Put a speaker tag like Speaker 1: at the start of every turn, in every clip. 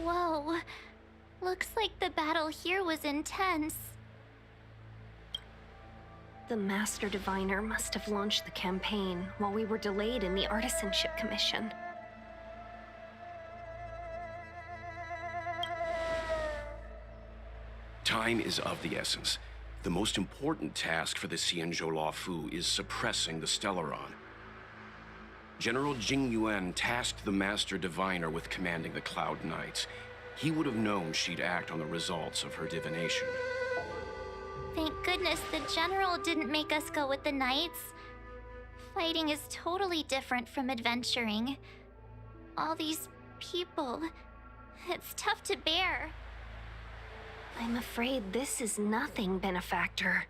Speaker 1: Whoa. Looks like the battle here was intense.
Speaker 2: The Master Diviner must have launched the campaign while we were delayed in the Artisanship Commission.
Speaker 3: Time is of the essence. The most important task for the Xianzhou is suppressing the Stellaron. General JINGYUAN tasked the Master Diviner with commanding the Cloud Knights. He would have known she'd act on the results of her divination.
Speaker 1: Thank goodness the General didn't make us go with the Knights. Fighting is totally different from adventuring. All these people, it's tough to bear.
Speaker 2: I'm afraid this is nothing, Benefactor.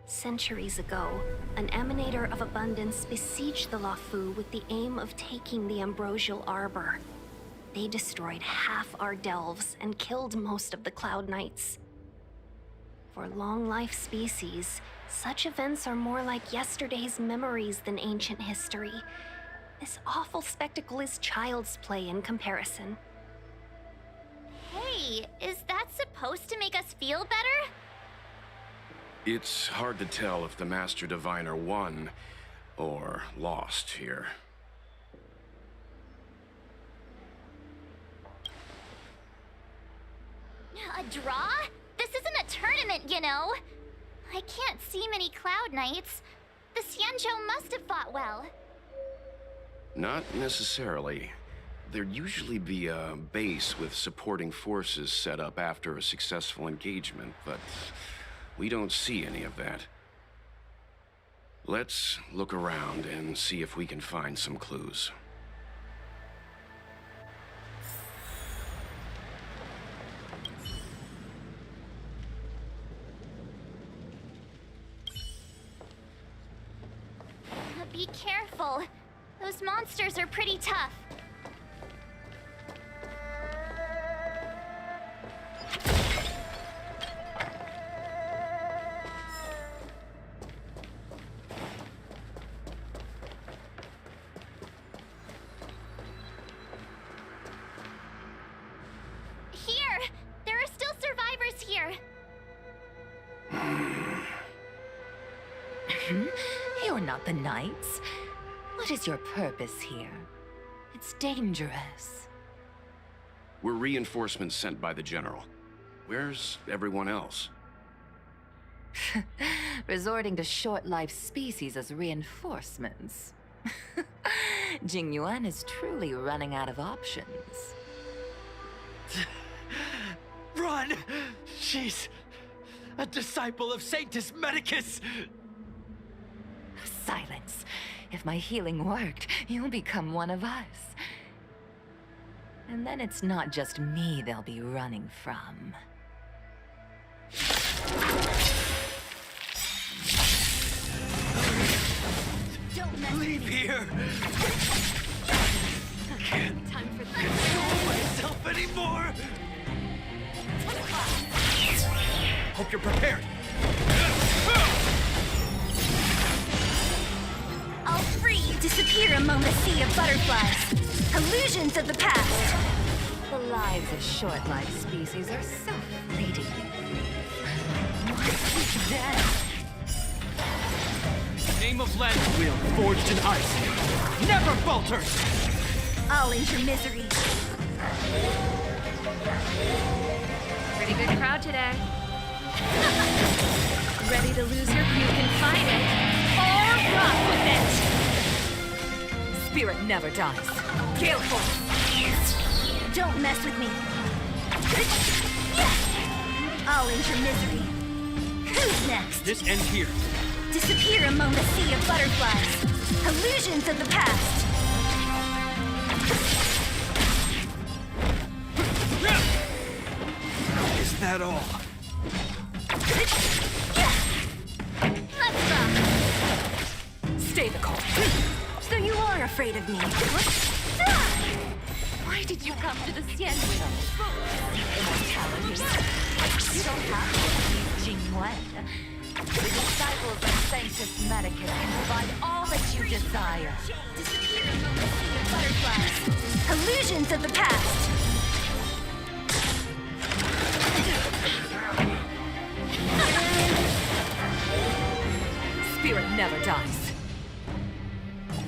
Speaker 2: Centuries ago, an Emanator of Abundance besieged the Luofu with the aim of taking the Ambrosial Arbor. They destroyed half our delves and killed most of the Cloud Knights. For long-life species, such events are more like yesterday's memories than ancient history. This awful spectacle is child's play in comparison.
Speaker 1: Hey, is that supposed to make us feel better?
Speaker 3: It's hard to tell if the Master Diviner won or lost here.
Speaker 1: A draw? This isn't a tournament, you know. I can't see many Cloud Knights. The Xianzhou must have fought well.
Speaker 3: Not necessarily. There'd usually be a base with supporting forces set up after a successful engagement, but we don't see any of that. Let's look around and see if we can find some clues.
Speaker 1: Be careful. Those monsters are pretty tough. Here! There are still survivors here.
Speaker 4: You're not the Knights. What is your purpose here? It's dangerous.
Speaker 3: We're reinforcements sent by the General. Where's everyone else?
Speaker 4: Resorting to short-lived species as reinforcements. JINGYUAN is truly running out of options.
Speaker 5: Run! She's a disciple of Sanctus Medicus!
Speaker 4: Silence. If my healing worked, you'll become one of us. And then it's not just me they'll be running from.
Speaker 5: Leave here! Can't control myself anymore! Hope you're prepared!
Speaker 2: I'll free you, disappear among the sea of butterflies. Illusions of the past.
Speaker 4: The lives of short-lived species are so fleeting. Then,
Speaker 5: Name of Land Wheel forged in ice. Never falters!
Speaker 2: I'll end your misery.
Speaker 6: Pretty good crowd today. Ready to lose your puke and fight it, or rock with it!
Speaker 4: spirit never dies. Gale force!
Speaker 2: Don't mess with me. I'll end your misery. Who's next?
Speaker 5: This ends here.
Speaker 2: Disappear among the sea of butterflies. Illusions of the past.
Speaker 5: Is that all?
Speaker 2: Let's rock.
Speaker 4: Stay the course.
Speaker 2: So you are afraid of me.
Speaker 6: Why did you come to the Xianzhou?
Speaker 4: Immortality. You don't have to be JINGYUAN. The disciples of Sanctus Medicus can provide all that you desire.
Speaker 2: Disappear among the sea of butterflies. Illusions of the past.
Speaker 4: never dies.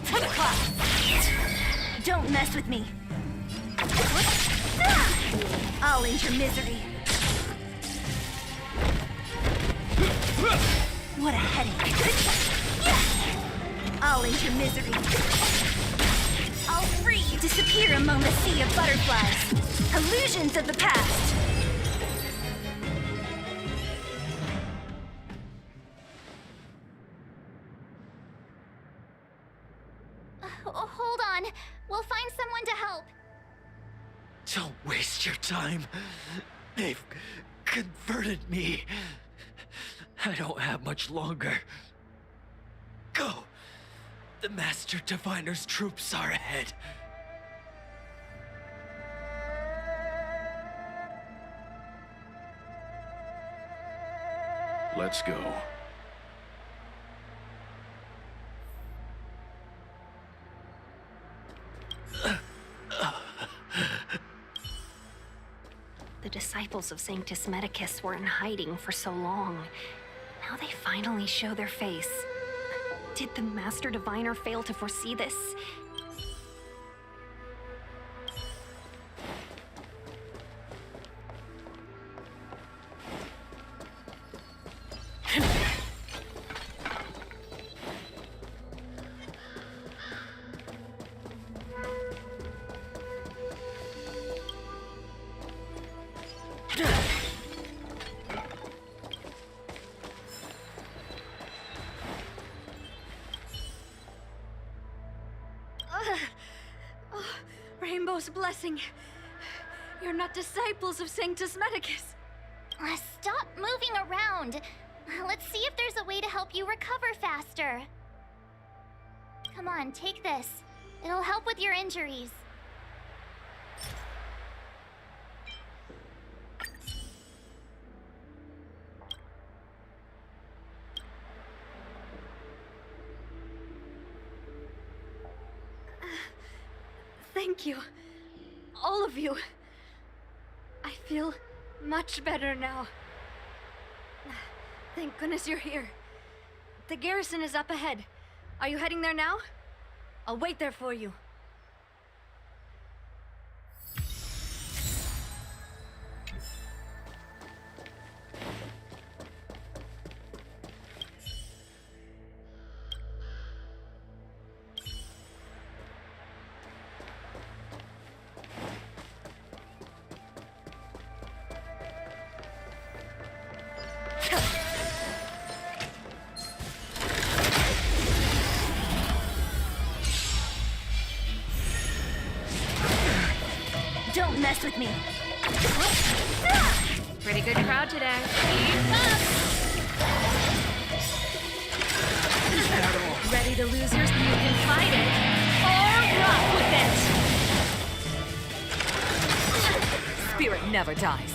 Speaker 4: To the clouds!
Speaker 2: Don't mess with me. I'll end your misery. What a headache. I'll end your misery. I'll free you. Disappear among the sea of butterflies. Illusions of the past.
Speaker 1: Hold on. We'll find someone to help.
Speaker 5: Don't waste your time. They've converted me. I don't have much longer. Go. The Master Diviner's troops are ahead.
Speaker 3: Let's go.
Speaker 2: The disciples of Sanctus Medicus were in hiding for so long. Now they finally show their face. Did the Master Diviner fail to foresee this?
Speaker 6: Rainbow's blessing. You're not disciples of Sanctus Medicus.
Speaker 1: Stop moving around. Let's see if there's a way to help you recover faster. Come on, take this. It'll help with your injuries.
Speaker 6: Thank you. All of you. I feel much better now. Thank goodness you're here. The garrison is up ahead. Are you heading there now? I'll wait there for you.
Speaker 2: Don't mess with me.
Speaker 6: Pretty good crowd today. Keep up! Ready to lose yours? You can fight it, or rock with it!
Speaker 4: Spirit never dies.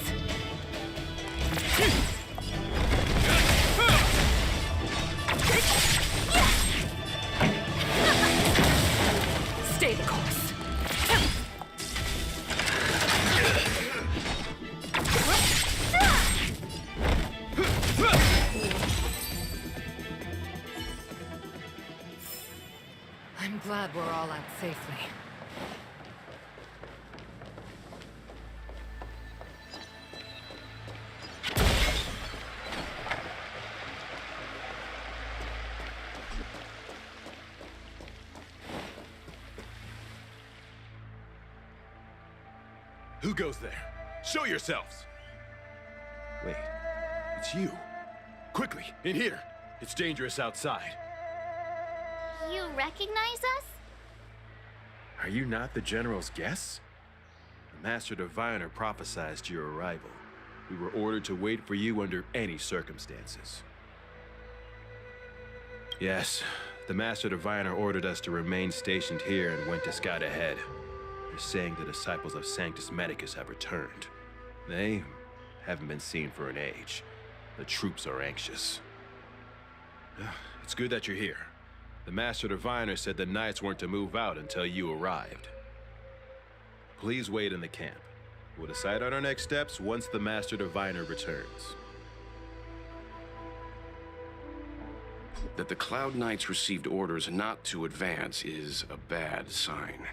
Speaker 4: Stay the course. I'm glad we're all out safely.
Speaker 7: Who goes there? Show yourselves! Wait, it's you. Quickly, in here. It's dangerous outside.
Speaker 1: You recognize us?
Speaker 7: Are you not the General's guests? The Master Diviner prophesied your arrival. We were ordered to wait for you under any circumstances. Yes, the Master Diviner ordered us to remain stationed here and went to scout ahead. They're saying the disciples of Sanctus Medicus have returned. They haven't been seen for an age. The troops are anxious. It's good that you're here. The Master Diviner said the Knights weren't to move out until you arrived. Please wait in the camp. We'll decide on our next steps once the Master Diviner returns.
Speaker 3: That the Cloud Knights received orders not to advance is a bad sign.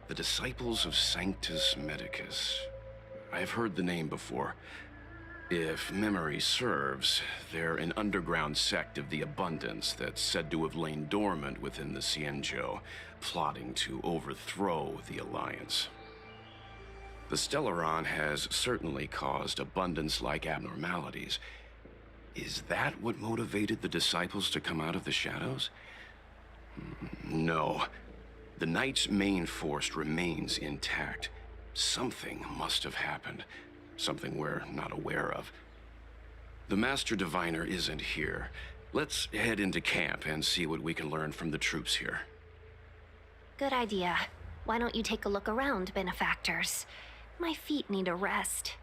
Speaker 3: The Disciples of Sanctus Medicus. I've heard the name before. If memory serves, they're an underground sect of the Abundance that's said to have lain dormant within the Xianzhou, plotting to overthrow the Alliance. The Stellaron has certainly caused Abundance-like abnormalities. Is that what motivated the Disciples to come out of the shadows? No. The Knight's main force remains intact. Something must have happened. Something we're not aware of. The Master Diviner isn't here. Let's head into camp and see what we can learn from the troops here.
Speaker 2: Good idea. Why don't you take a look around, benefactors? My feet need a rest.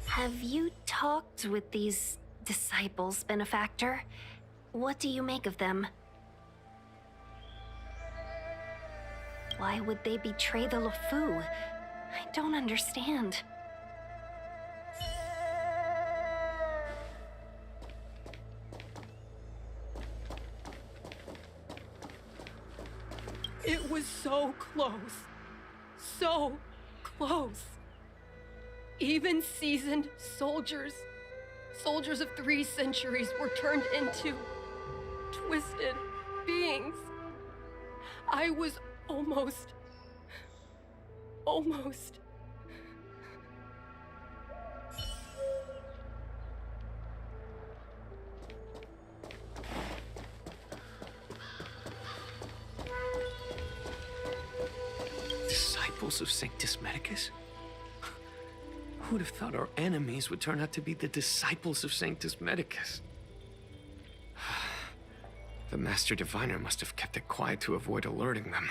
Speaker 2: Have you talked with these disciples, benefactor? What do you make of them? Why would they betray the LeFou? I don't understand.
Speaker 8: It was so close. So close. Even seasoned soldiers, soldiers of 3 centuries, were turned into twisted beings. I was almost.
Speaker 5: Disciples of Sanctus Medicus? Who'd have thought our enemies would turn out to be the disciples of Sanctus Medicus? The Master Diviner must have kept it quiet to avoid alerting them.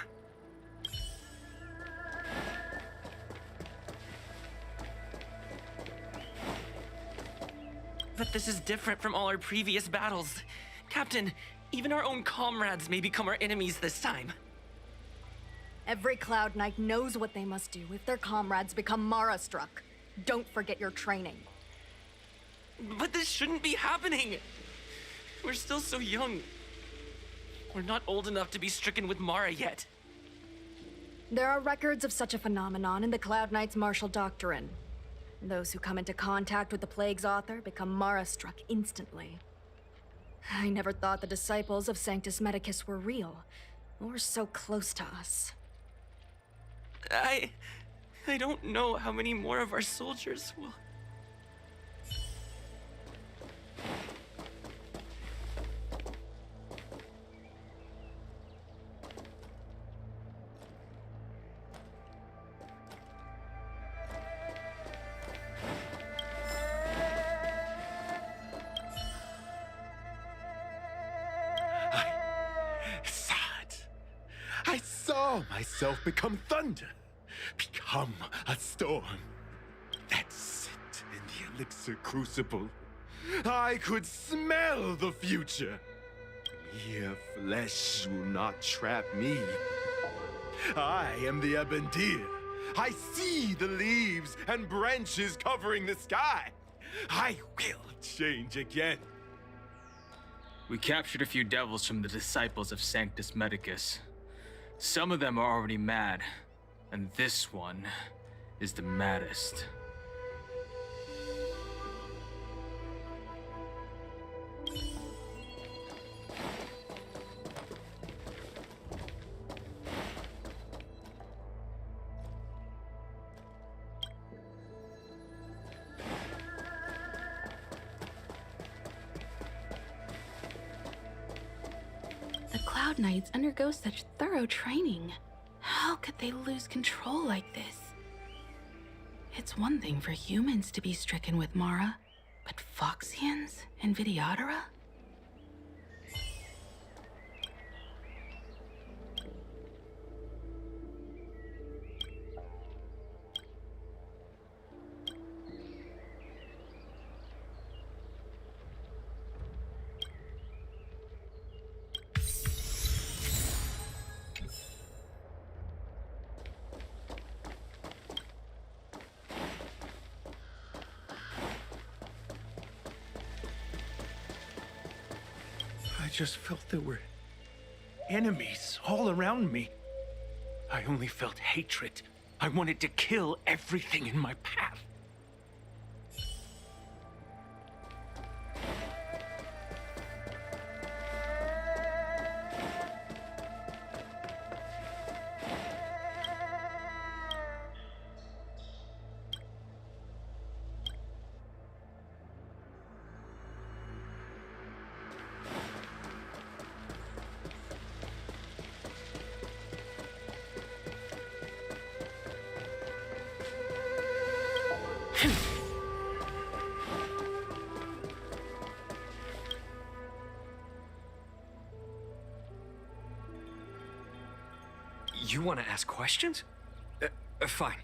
Speaker 9: But this is different from all our previous battles. Captain, even our own comrades may become our enemies this time.
Speaker 6: Every Cloud Knight knows what they must do if their comrades become Mara-struck. Don't forget your training.
Speaker 9: But this shouldn't be happening! We're still so young. We're not old enough to be stricken with Mara yet.
Speaker 6: There are records of such a phenomenon in the Cloud Knight's martial doctrine. Those who come into contact with the Plague's author become Mara-struck instantly. I never thought the disciples of Sanctus Medicus were real, or so close to us.
Speaker 9: I don't know how many more of our soldiers will...
Speaker 7: I saw myself become thunder, become a storm. That sit in the elixir crucible. I could smell the future. Mere flesh will not trap me. I am the Abendir. I see the leaves and branches covering the sky. I will change again.
Speaker 10: We captured a few devils from the disciples of Sanctus Medicus. Some of them are already mad, and this one is the maddest.
Speaker 11: The Cloud Knights undergo such thorough training. How could they lose control like this? It's one thing for humans to be stricken with Mara, but Foxians and Vidyadhara?
Speaker 5: I just felt there were enemies all around me. I only felt hatred. I wanted to kill everything in my path. You want to ask questions? Fine.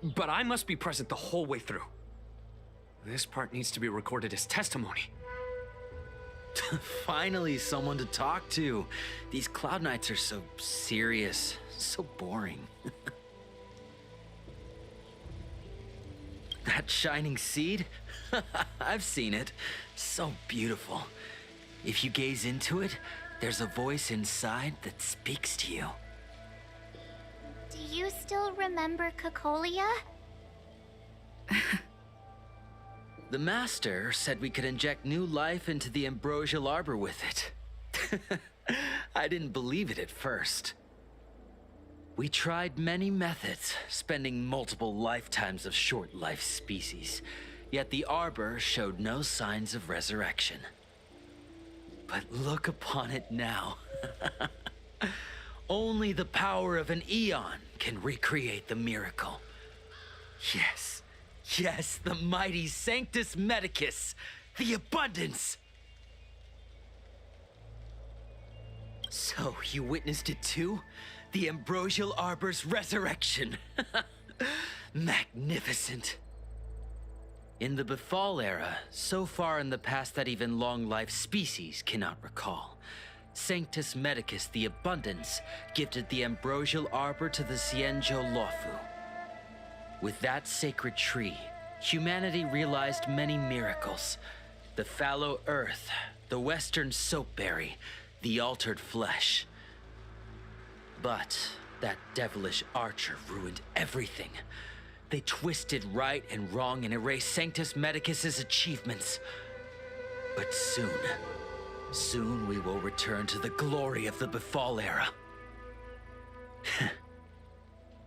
Speaker 5: But I must be present the whole way through. This part needs to be recorded as testimony.
Speaker 12: Finally, someone to talk to. These Cloud Knights are so serious, so boring. That shining seed? I've seen it. So beautiful. If you gaze into it, there's a voice inside that speaks to you.
Speaker 1: Do you still remember Cocolia?
Speaker 12: The Master said we could inject new life into the Ambrosial Arbor with it. I didn't believe it at first. We tried many methods, spending multiple lifetimes of short-life species, yet the Arbor showed no signs of resurrection. But look upon it now. Only the power of an eon can recreate the miracle. Yes, yes, the mighty Sanctus Medicus, the abundance. So, you witnessed it too? The Ambrosial Arbor's resurrection. Magnificent. In the Befall era, so far in the past that even long-life species cannot recall, Sanctus Medicus the Abundance gifted the Ambrosial Arbor to the Xianzhou Luofu. With that sacred tree, humanity realized many miracles. The fallow earth, the western soapberry, the altered flesh. But that devilish archer ruined everything. They twisted right and wrong and erased Sanctus Medicus's achievements. But soon we will return to the glory of the Befall era.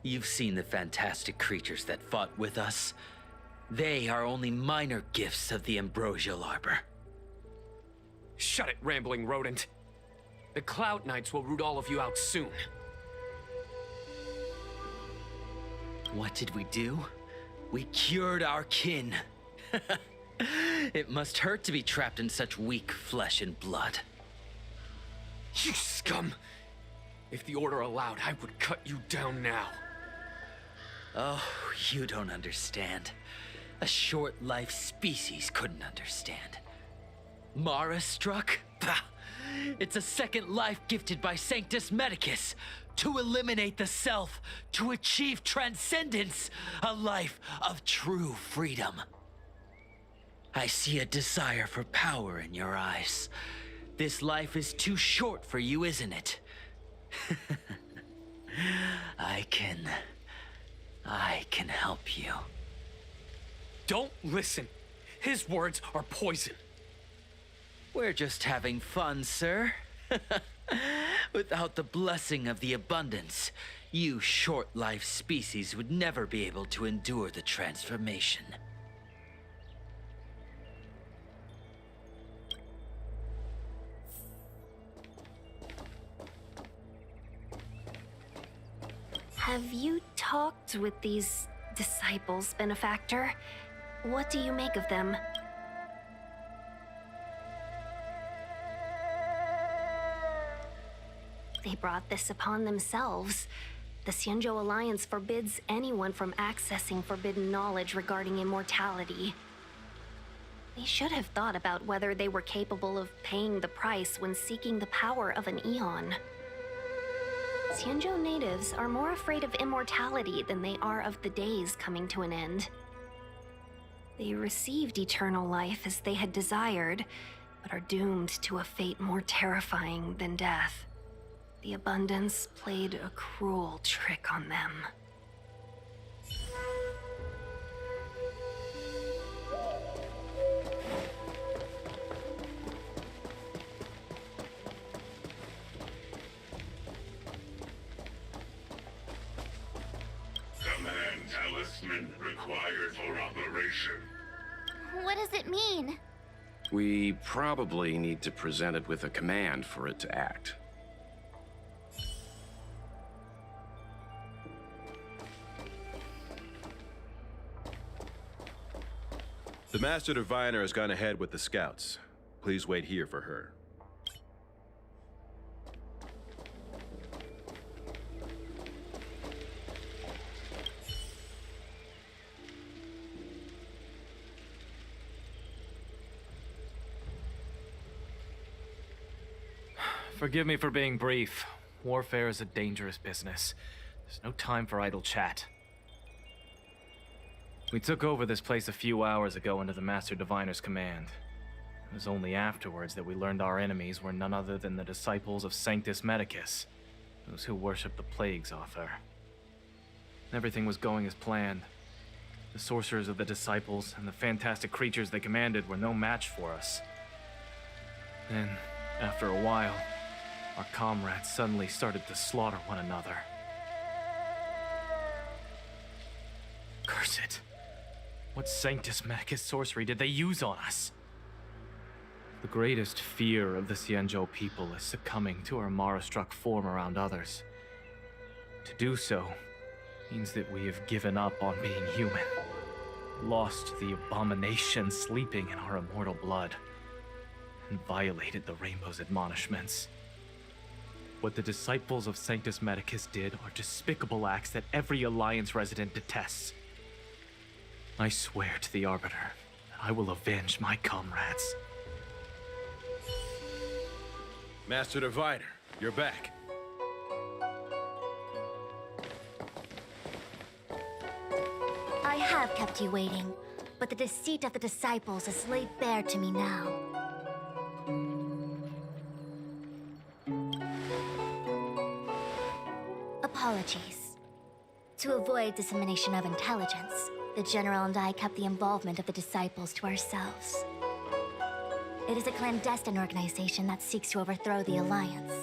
Speaker 12: You've seen the fantastic creatures that fought with us. They are only minor gifts of the Ambrosial Arbor.
Speaker 5: Shut it, rambling rodent. The Cloud Knights will root all of you out soon.
Speaker 12: What did we do? We cured our kin. It must hurt to be trapped in such weak flesh and blood.
Speaker 5: You scum! If the Order allowed, I would cut you down now.
Speaker 12: Oh, you don't understand. A short-life species couldn't understand. Mara struck? Bah! It's a second life gifted by Sanctus Medicus to eliminate the self, to achieve transcendence, a life of true freedom. I see a desire for power in your eyes. This life is too short for you, isn't it? I can help you.
Speaker 5: Don't listen. His words are poison.
Speaker 12: We're just having fun, sir. Without the blessing of the abundance, you short-life species would never be able to endure the transformation.
Speaker 2: Have you talked with these disciples, Benefactor? What do you make of them? They brought this upon themselves. The Xianzhou Alliance forbids anyone from accessing forbidden knowledge regarding immortality. They should have thought about whether they were capable of paying the price when seeking the power of an eon. Xianzhou natives are more afraid of immortality than they are of the days coming to an end. They received eternal life as they had desired, but are doomed to a fate more terrifying than death. The Abundance played a cruel trick on them.
Speaker 13: Command talisman required for operation.
Speaker 1: What does it mean?
Speaker 3: We probably need to present it with a command for it to act.
Speaker 7: The Master Diviner has gone ahead with the scouts. Please wait here for her.
Speaker 9: Forgive me for being brief. Warfare is a dangerous business. There's no time for idle chat. We took over this place a few hours ago under the Master Diviner's command. It was only afterwards that we learned our enemies were none other than the disciples of Sanctus Medicus, those who worship the Plague's author. Everything was going as planned. The sorcerers of the disciples and the fantastic creatures they commanded were no match for us. Then, after a while, our comrades suddenly started to slaughter one another. Curse it. What Sanctus Medicus sorcery did they use on us? The greatest fear of the Xianzhou people is succumbing to our Mara-struck form around others. To do so means that we have given up on being human, lost the abomination sleeping in our immortal blood, and violated the Rainbow's admonishments. What the disciples of Sanctus Medicus did are despicable acts that every Alliance resident detests. I swear to the Arbiter that I will avenge my comrades.
Speaker 7: Master Diviner, you're back.
Speaker 14: I have kept you waiting, but the deceit of the disciples is laid bare to me now. Apologies. To avoid dissemination of intelligence, the General and I kept the involvement of the disciples to ourselves. It is a clandestine organization that seeks to overthrow the Alliance.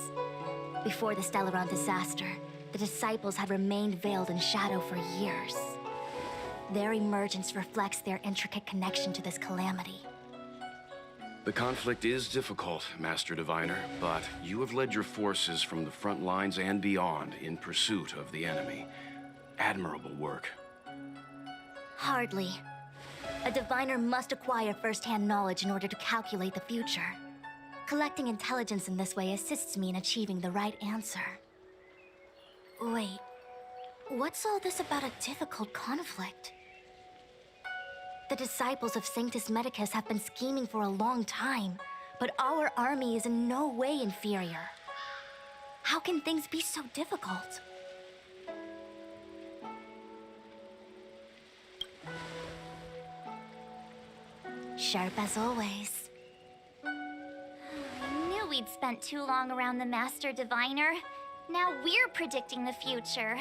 Speaker 14: Before the Stellaron disaster, the disciples had remained veiled in shadow for years. Their emergence reflects their intricate connection to this calamity.
Speaker 3: The conflict is difficult, Master Diviner, but you have led your forces from the front lines and beyond in pursuit of the enemy. Admirable work.
Speaker 14: Hardly. A diviner must acquire first-hand knowledge in order to calculate the future. Collecting intelligence in this way assists me in achieving the right answer. Wait, what's all this about a difficult conflict? The disciples of Sanctus Medicus have been scheming for a long time, but our army is in no way inferior. How can things be so difficult? Sharp as always.
Speaker 1: I knew we'd spent too long around the Master Diviner. Now we're predicting the future.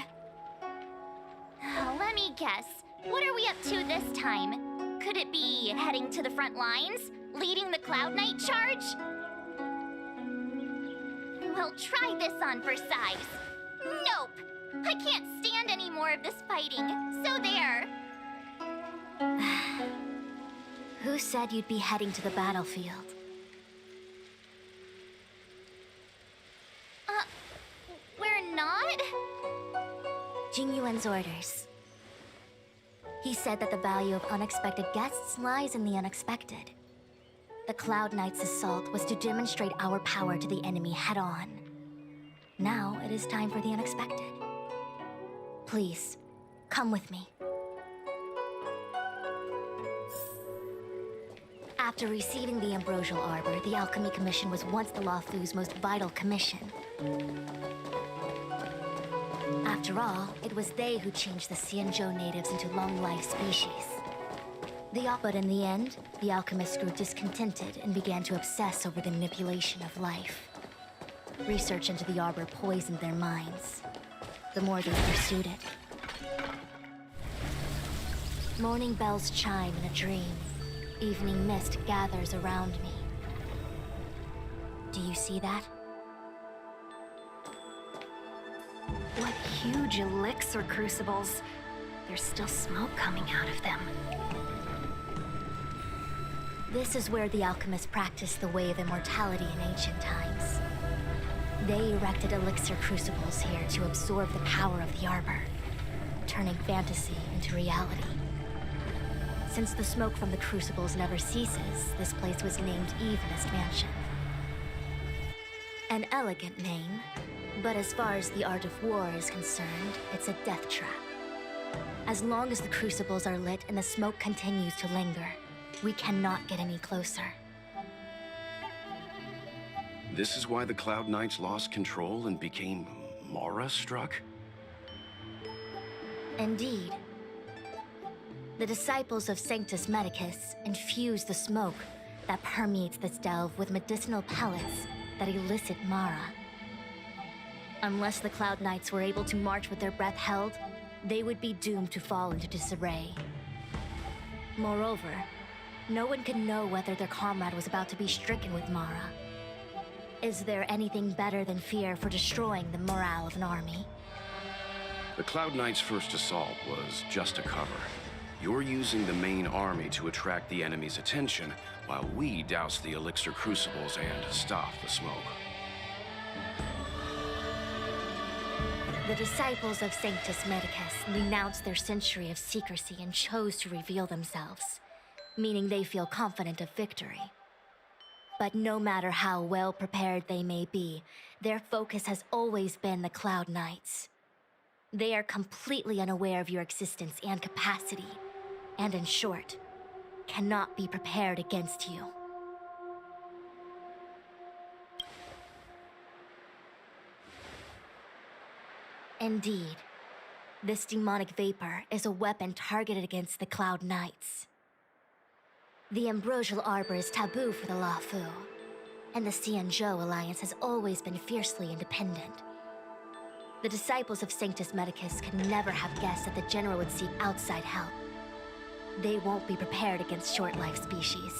Speaker 1: Let me guess. What are we up to this time? Could it be heading to the front lines? Leading the Cloud Knight charge? Well, try this on for size. Nope! I can't stand any more of this fighting, so there.
Speaker 14: Who said you'd be heading to the battlefield?
Speaker 1: We're not?
Speaker 14: JINGYUAN's orders. He said that the value of unexpected guests lies in the unexpected. The Cloud Knight's assault was to demonstrate our power to the enemy head-on. Now it is time for the unexpected. Please, come with me. After receiving the Ambrosial Arbor, the Alchemy Commission was once the Luofu's most vital commission. After all, it was they who changed the Xianzhou natives into long-life species. But in the end, the alchemists grew discontented and began to obsess over the manipulation of life. Research into the arbor poisoned their minds. The more they pursued it. Morning bells chime in a dream. Evening mist gathers around me. Do you see that?
Speaker 2: What huge elixir crucibles. There's still smoke coming out of them.
Speaker 14: This is where the alchemists practiced the way of immortality in ancient times. They erected elixir crucibles here to absorb the power of the arbor, turning fantasy into reality. Since the smoke from the crucibles never ceases, this place was named Evenest Mansion. An elegant name, but as far as the art of war is concerned, it's a death trap. As long as the crucibles are lit and the smoke continues to linger, we cannot get any closer.
Speaker 3: This is why the Cloud Knights lost control and became Mara-struck?
Speaker 14: Indeed. The disciples of Sanctus Medicus infuse the smoke that permeates this delve with medicinal pellets that elicit Mara. Unless the Cloud Knights were able to march with their breath held, they would be doomed to fall into disarray. Moreover, no one could know whether their comrade was about to be stricken with Mara. Is there anything better than fear for destroying the morale of an army?
Speaker 3: The Cloud Knights' first assault was just a cover. You're using the main army to attract the enemy's attention, while we douse the elixir crucibles and stop the smoke.
Speaker 14: The disciples of Sanctus Medicus renounced their century of secrecy and chose to reveal themselves, meaning they feel confident of victory. But no matter how well prepared they may be, their focus has always been the Cloud Knights. They are completely unaware of your existence and capacity, and in short, cannot be prepared against you. Indeed, this demonic vapor is a weapon targeted against the Cloud Knights. The ambrosial arbor is taboo for the Luofu, and the Xianzhou alliance has always been fiercely independent. The disciples of Sanctus Medicus could never have guessed that the general would seek outside help. They won't be prepared against short-life species.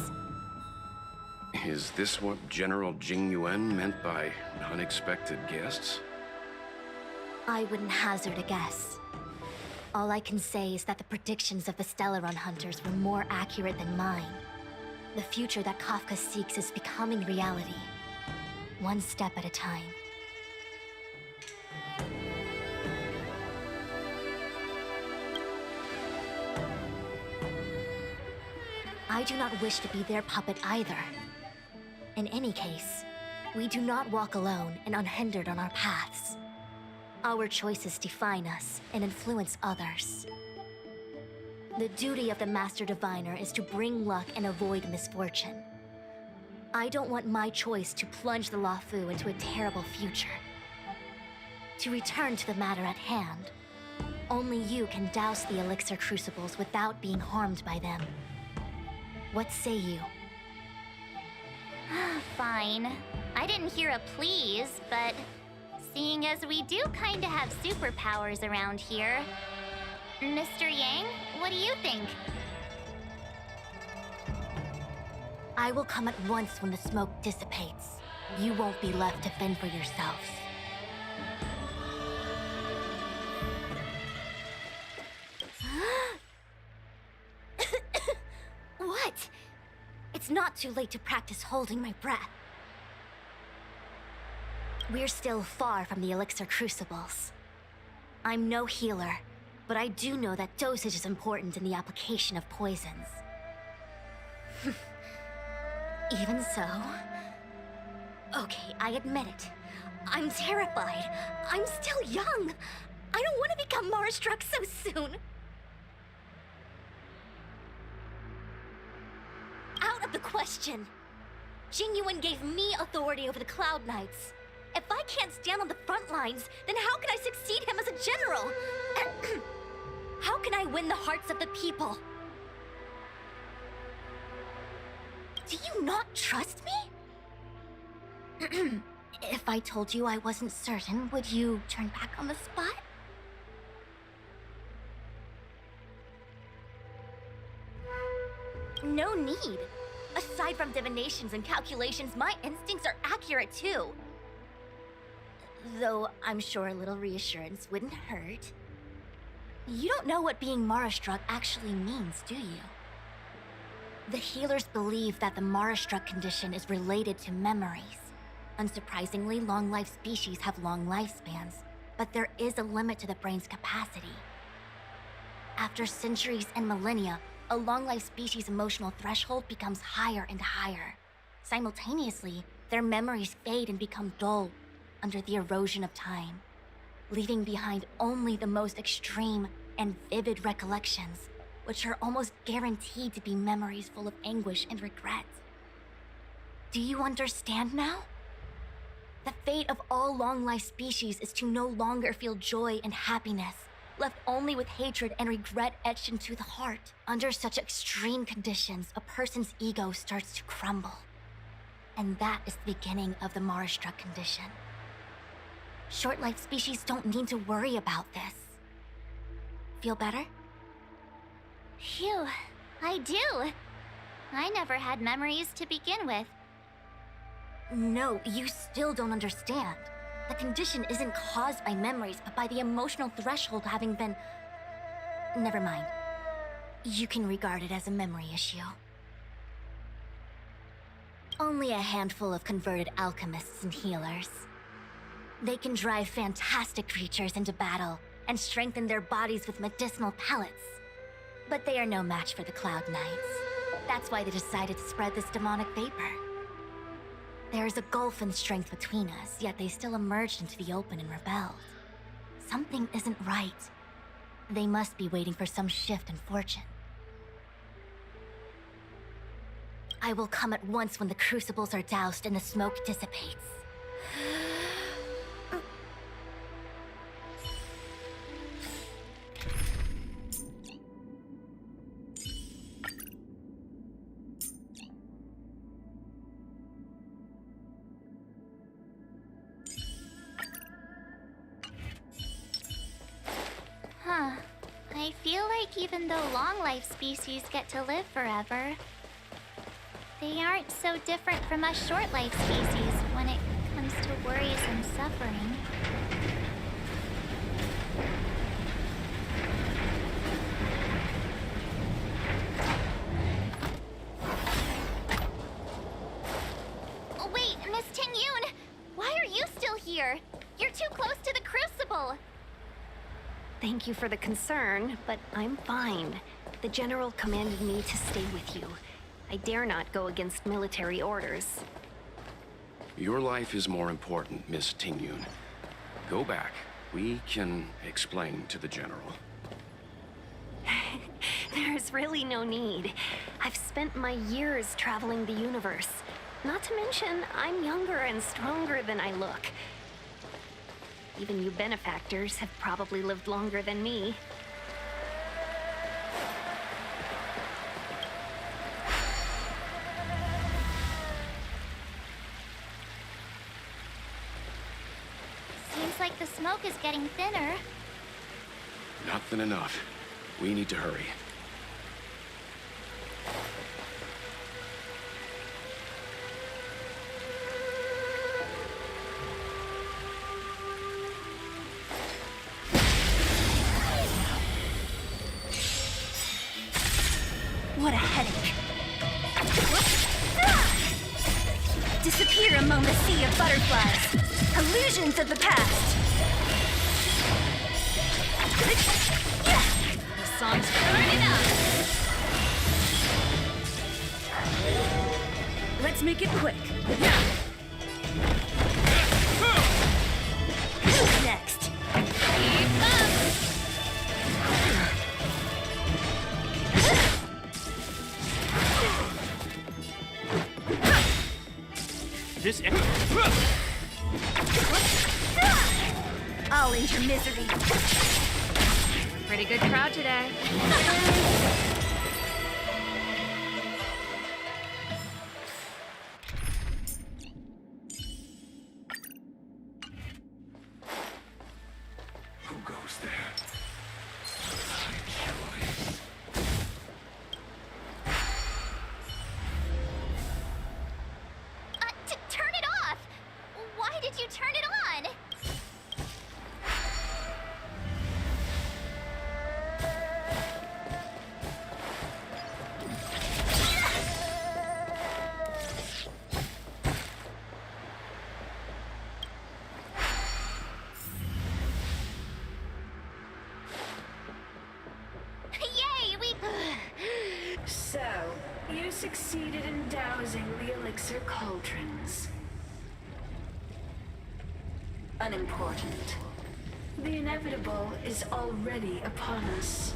Speaker 3: Is this what General JINGYUAN meant by unexpected guests?
Speaker 14: I wouldn't hazard a guess. All I can say is that the predictions of the Stellaron hunters were more accurate than mine. The future that Kafka seeks is becoming reality, one step at a time. I do not wish to be their puppet either. In any case, we do not walk alone and unhindered on our paths. Our choices define us and influence others. The duty of the Master Diviner is to bring luck and avoid misfortune. I don't want my choice to plunge the Luofu into a terrible future. To return to the matter at hand, only you can douse the elixir crucibles without being harmed by them. What say you?
Speaker 1: Fine. I didn't hear a please, but seeing as we do kinda have superpowers around here, Mr. Yang, what do you think?
Speaker 14: I will come at once when the smoke dissipates. You won't be left to fend for yourselves. What? It's not too late to practice holding my breath. We're still far from the elixir crucibles. I'm no healer, but I do know that dosage is important in the application of poisons. Even so... Okay, I admit it. I'm terrified. I'm still young. I don't want to become Mara-struck so soon. Out of the question. JINGYUAN gave me authority over the Cloud Knights. If I can't stand on the front lines, then how can I succeed him as a general? How can I win the hearts of the people? Do you not trust me? If I told you I wasn't certain, would you turn back on the spot? No need. Aside from divinations and calculations, my instincts are accurate too. Though I'm sure a little reassurance wouldn't hurt. You don't know what being Mara-struck actually means, do you? The healers believe that the Mara-struck condition is related to memories. Unsurprisingly, long-life species have long lifespans, but there is a limit to the brain's capacity. After centuries and millennia, a long-life species' emotional threshold becomes higher and higher. Simultaneously, their memories fade and become dull under the erosion of time, leaving behind only the most extreme and vivid recollections, which are almost guaranteed to be memories full of anguish and regret. Do you understand now? The fate of all long-life species is to no longer feel joy and happiness, left only with hatred and regret etched into the heart. Under such extreme conditions, a person's ego starts to crumble. And that is the beginning of the Mara-struck condition. Short-life species don't need to worry about this. Feel better?
Speaker 1: Phew, I do. I never had memories to begin with.
Speaker 14: No, you still don't understand. The condition isn't caused by memories, but by the emotional threshold having been... Never mind. You can regard it as a memory issue. Only a handful of converted alchemists and healers. They can drive fantastic creatures into battle and strengthen their bodies with medicinal pellets. But they are no match for the Cloud Knights. That's why they decided to spread this demonic vapor. There is a gulf in strength between us, yet they still emerged into the open and rebelled. Something isn't right. They must be waiting for some shift in fortune. I will come at once when the crucibles are doused and the smoke dissipates.
Speaker 1: I feel like even though long-life species get to live forever, they aren't so different from us short-life species when it comes to worries and suffering. Oh, wait, Miss Tingyun! Why are you still here? You're too close to the crucible!
Speaker 2: Thank you for the concern, but I'm fine. The General commanded me to stay with you. I dare not go against military orders.
Speaker 3: Your life is more important, Miss Tingyun. Go back. We can explain to the General.
Speaker 2: There's really no need. I've spent my years traveling the universe. Not to mention, I'm younger and stronger than I look. Even you benefactors have probably lived longer than me.
Speaker 1: Seems like the smoke is getting thinner.
Speaker 3: Not thin enough. We need to hurry.
Speaker 2: What a headache. Disappear among the sea of butterflies. Illusions of the past.
Speaker 8: The song's burning up.
Speaker 2: Let's make it quick. Who's next?
Speaker 8: Keep up!
Speaker 5: This...
Speaker 2: I'll end your misery.
Speaker 8: Pretty good crowd today.
Speaker 1: turn it on! Yay, we...
Speaker 15: So, you succeeded in dousing the elixir cauldrons. Unimportant. The inevitable is already upon us.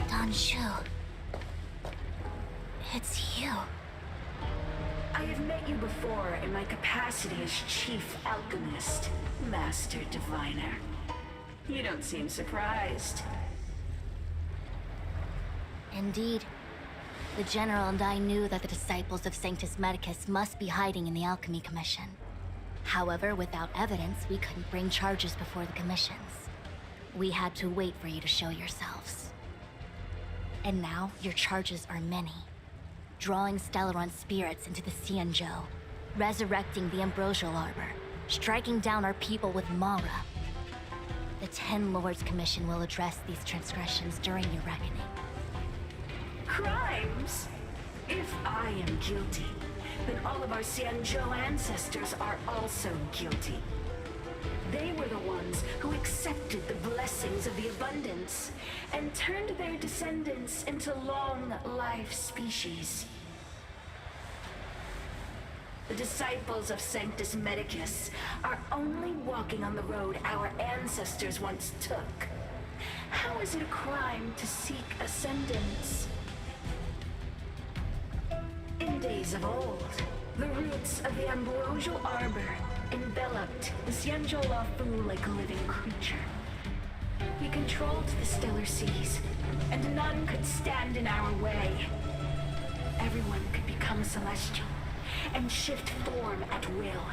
Speaker 14: Danshu. It's you.
Speaker 15: I have met you before in my capacity as Chief Alchemist, Master Diviner. You don't seem surprised.
Speaker 14: Indeed. The General and I knew that the disciples of Sanctus Medicus must be hiding in the Alchemy Commission. However, without evidence, we couldn't bring charges before the commissions. We had to wait for you to show yourselves. And now, your charges are many. Drawing Stellaron spirits into the Xianzhou, resurrecting the Ambrosial Arbor, striking down our people with Mara. The Ten Lords Commission will address these transgressions during your reckoning.
Speaker 15: Crimes? If I am guilty, then all of our Xianzhou ancestors are also guilty. They were the ones who accepted the blessings of the abundance and turned their descendants into long-life species. The disciples of Sanctus Medicus are only walking on the road our ancestors once took. How is it a crime to seek ascendance? In days of old, the roots of the Ambrosial Arbor enveloped the Xianzhou Lafu like a living creature. We controlled the stellar seas, and none could stand in our way. Everyone could become celestial and shift form at will.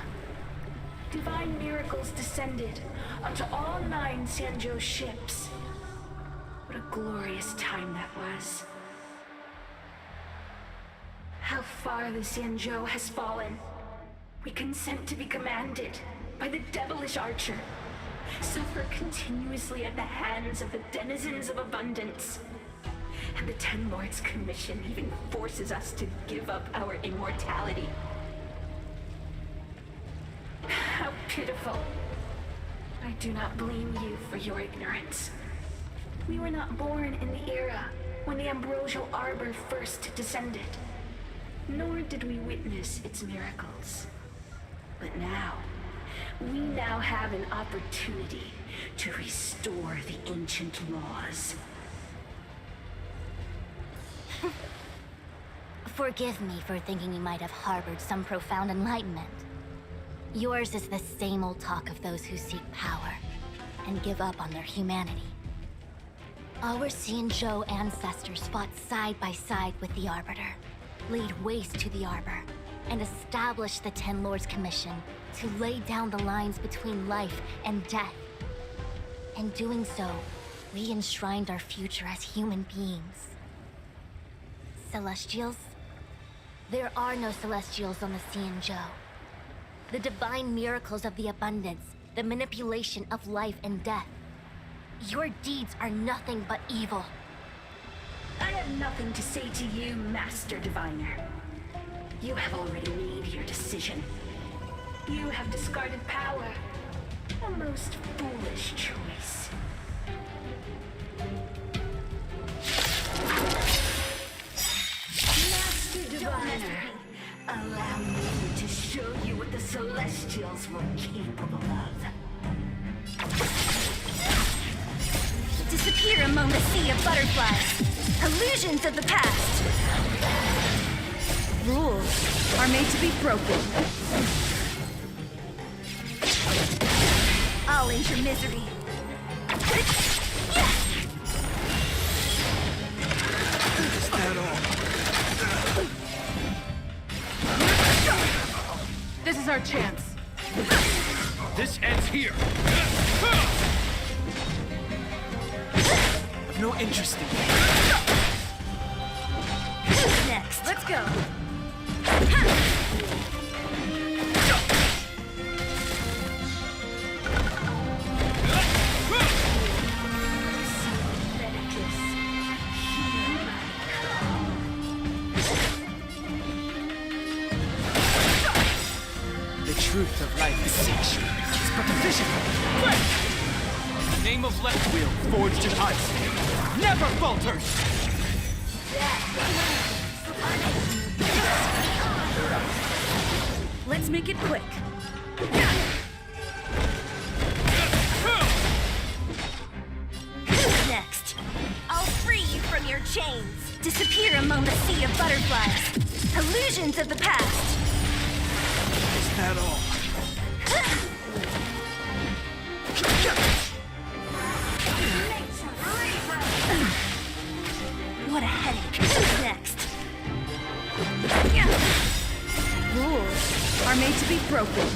Speaker 15: Divine miracles descended onto all 9 Xianzhou ships. What a glorious time that was. How far the Xianzhou has fallen. We consent to be commanded by the devilish archer. Suffer continuously at the hands of the denizens of abundance. And the Ten Lords Commission even forces us to give up our immortality. How pitiful. I do not blame you for your ignorance. We were not born in the era when the Ambrosial Arbor first descended. Nor did we witness its miracles. But now, we now have an opportunity to restore the ancient laws.
Speaker 14: Forgive me for thinking you might have harbored some profound enlightenment. Yours is the same old talk of those who seek power and give up on their humanity. Our Xianzhou ancestors fought side by side with the Arbiter, laid waste to the Arbor, and established the Ten Lords Commission to lay down the lines between life and death. In doing so, we enshrined our future as human beings. Celestials? There are no Celestials on the Xianzhou. The divine miracles of the abundance, the manipulation of life and death. Your deeds are nothing but evil.
Speaker 15: I have nothing to say to you, Master Diviner. You have already made your decision. You have discarded power. A most foolish choice. Master Diviner, allow me to show you what the Celestials were capable of.
Speaker 6: Disappear among the sea of butterflies. Illusions of the past. Rules are made to be broken. I'll end your misery.
Speaker 5: Is that all?
Speaker 6: This is our chance.
Speaker 5: This ends here. I've no interest in you.
Speaker 6: Who's next? Let's go.
Speaker 5: The truth of life is sacred. It's but a vision. Quick!
Speaker 9: The name of Left Wheel, forged in ice, never falters!
Speaker 6: Let's make it quick.
Speaker 14: Next, I'll free you from your chains. Disappear among the sea of butterflies. Illusions of the past.
Speaker 5: Is that all?
Speaker 14: What a headache. Next.
Speaker 6: Rules are made to be broken.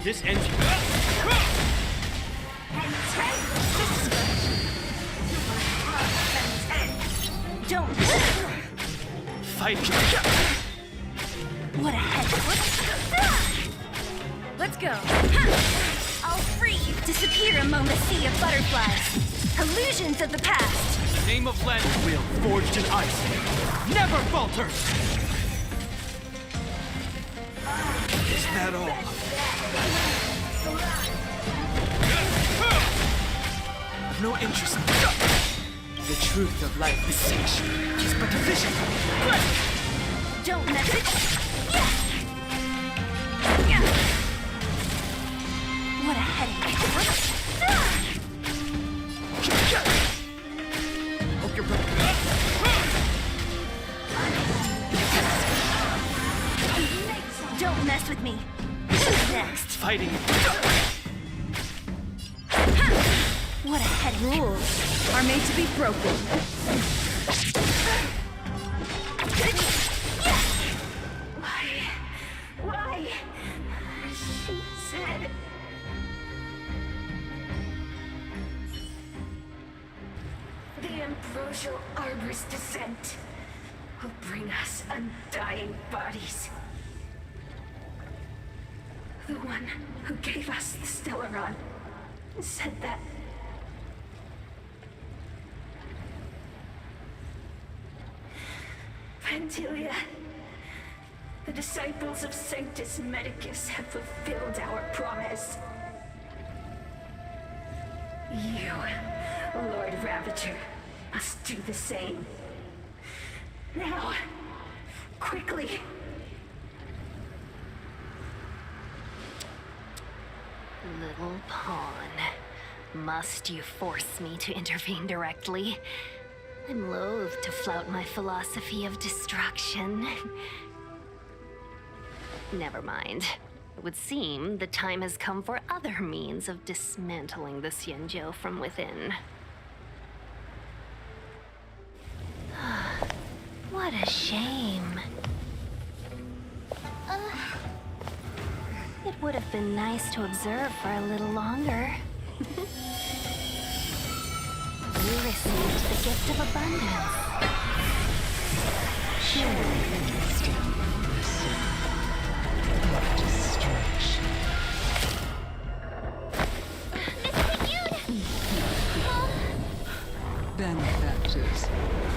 Speaker 9: This ends.
Speaker 14: Don't.
Speaker 9: Fight.
Speaker 14: What a headache.
Speaker 6: Let's go.
Speaker 14: I'll free you. Disappear among the sea of butterflies. Illusions of the past.
Speaker 9: The name of Left Wheel, forged in ice, never falters!
Speaker 5: Is that all? I've no interest in that. The truth of life is sacred. It's but a vision. Quick!
Speaker 14: Don't mess it. What a headache.
Speaker 5: Hope you're ready.
Speaker 14: Don't mess with me. Next.
Speaker 9: Fighting.
Speaker 14: What a headache.
Speaker 6: Rules are made to be broken.
Speaker 15: Why? She said... The Ambrosial Arbor's descent will bring us undying bodies. The one who gave us the Stellaron said that. PHANTYLIA, the disciples of Sanctus Medicus have fulfilled our promise. You, Lord Ravager, must do the same. Now, quickly.
Speaker 2: Little pawn. Must you force me to intervene directly? I'm loath to flout my philosophy of destruction. Never mind. It would seem the time has come for other means of dismantling the Xianzhou from within. What a shame. It would have been nice to observe for a little longer. You received the gift of abundance.
Speaker 16: Benefactors,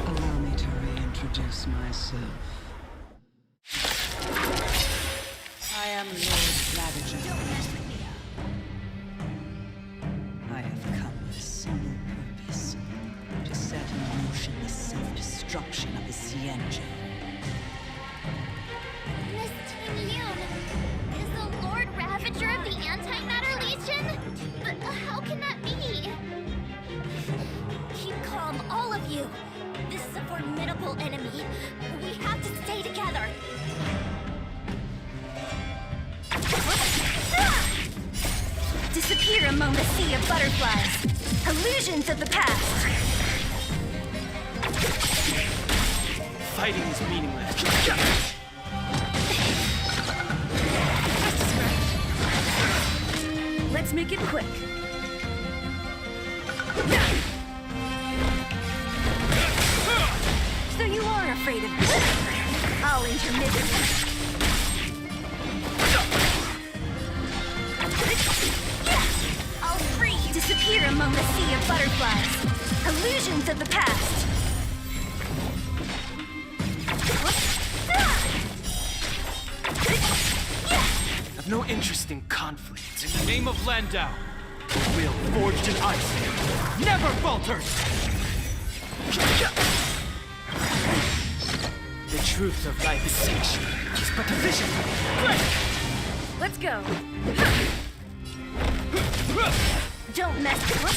Speaker 16: allow me to reintroduce myself. I am Lord Ravager. I have come with a single purpose: to set in motion the self-destruction of the Xianzhou.
Speaker 1: Miss Jingyuan, is the Lord Ravager of the Antimatter Legion? But how can that be?
Speaker 14: Keep calm, all of you. This is a formidable enemy. We have to stay together. Disappear among the sea of butterflies. Illusions of the past.
Speaker 9: Fighting is meaningless.
Speaker 6: Let's make it quick.
Speaker 14: So you are afraid of me. I'll end your misery. I'll free you. Disappear among the sea of butterflies. Illusions of the past.
Speaker 5: interesting conflict.
Speaker 9: In the name of Landau, will forged in ice never falters!
Speaker 5: The truth of life is sanctioned. It's but a vision. Break!
Speaker 6: Let's go.
Speaker 14: Don't mess with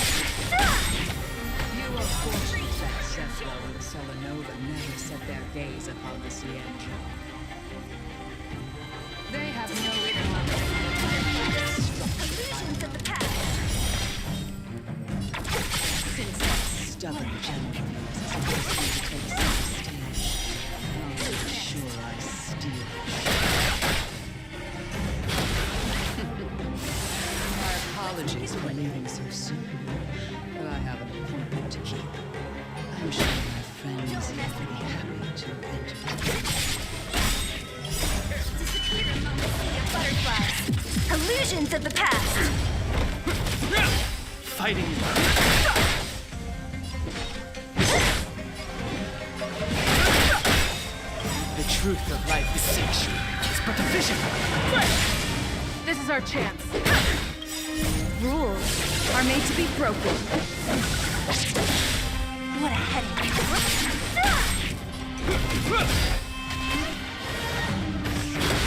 Speaker 16: You are fortunate that Cephala and Selenova never set their gaze upon the Cienjo. They have no
Speaker 14: illusions of the past.
Speaker 16: Since that stubborn gentleman is supposed to take center stage, I'll make sure I steal it. My apologies for leaving so soon, but I have an appointment to keep. I'm sure my friends will be happy to entertain.
Speaker 14: Disappear among the sea of butterflies. Illusions of the past.
Speaker 5: Fighting. The truth of life is sanctioned. It's but a vision.
Speaker 6: This is our chance. Rules are made to be broken.
Speaker 14: What a headache.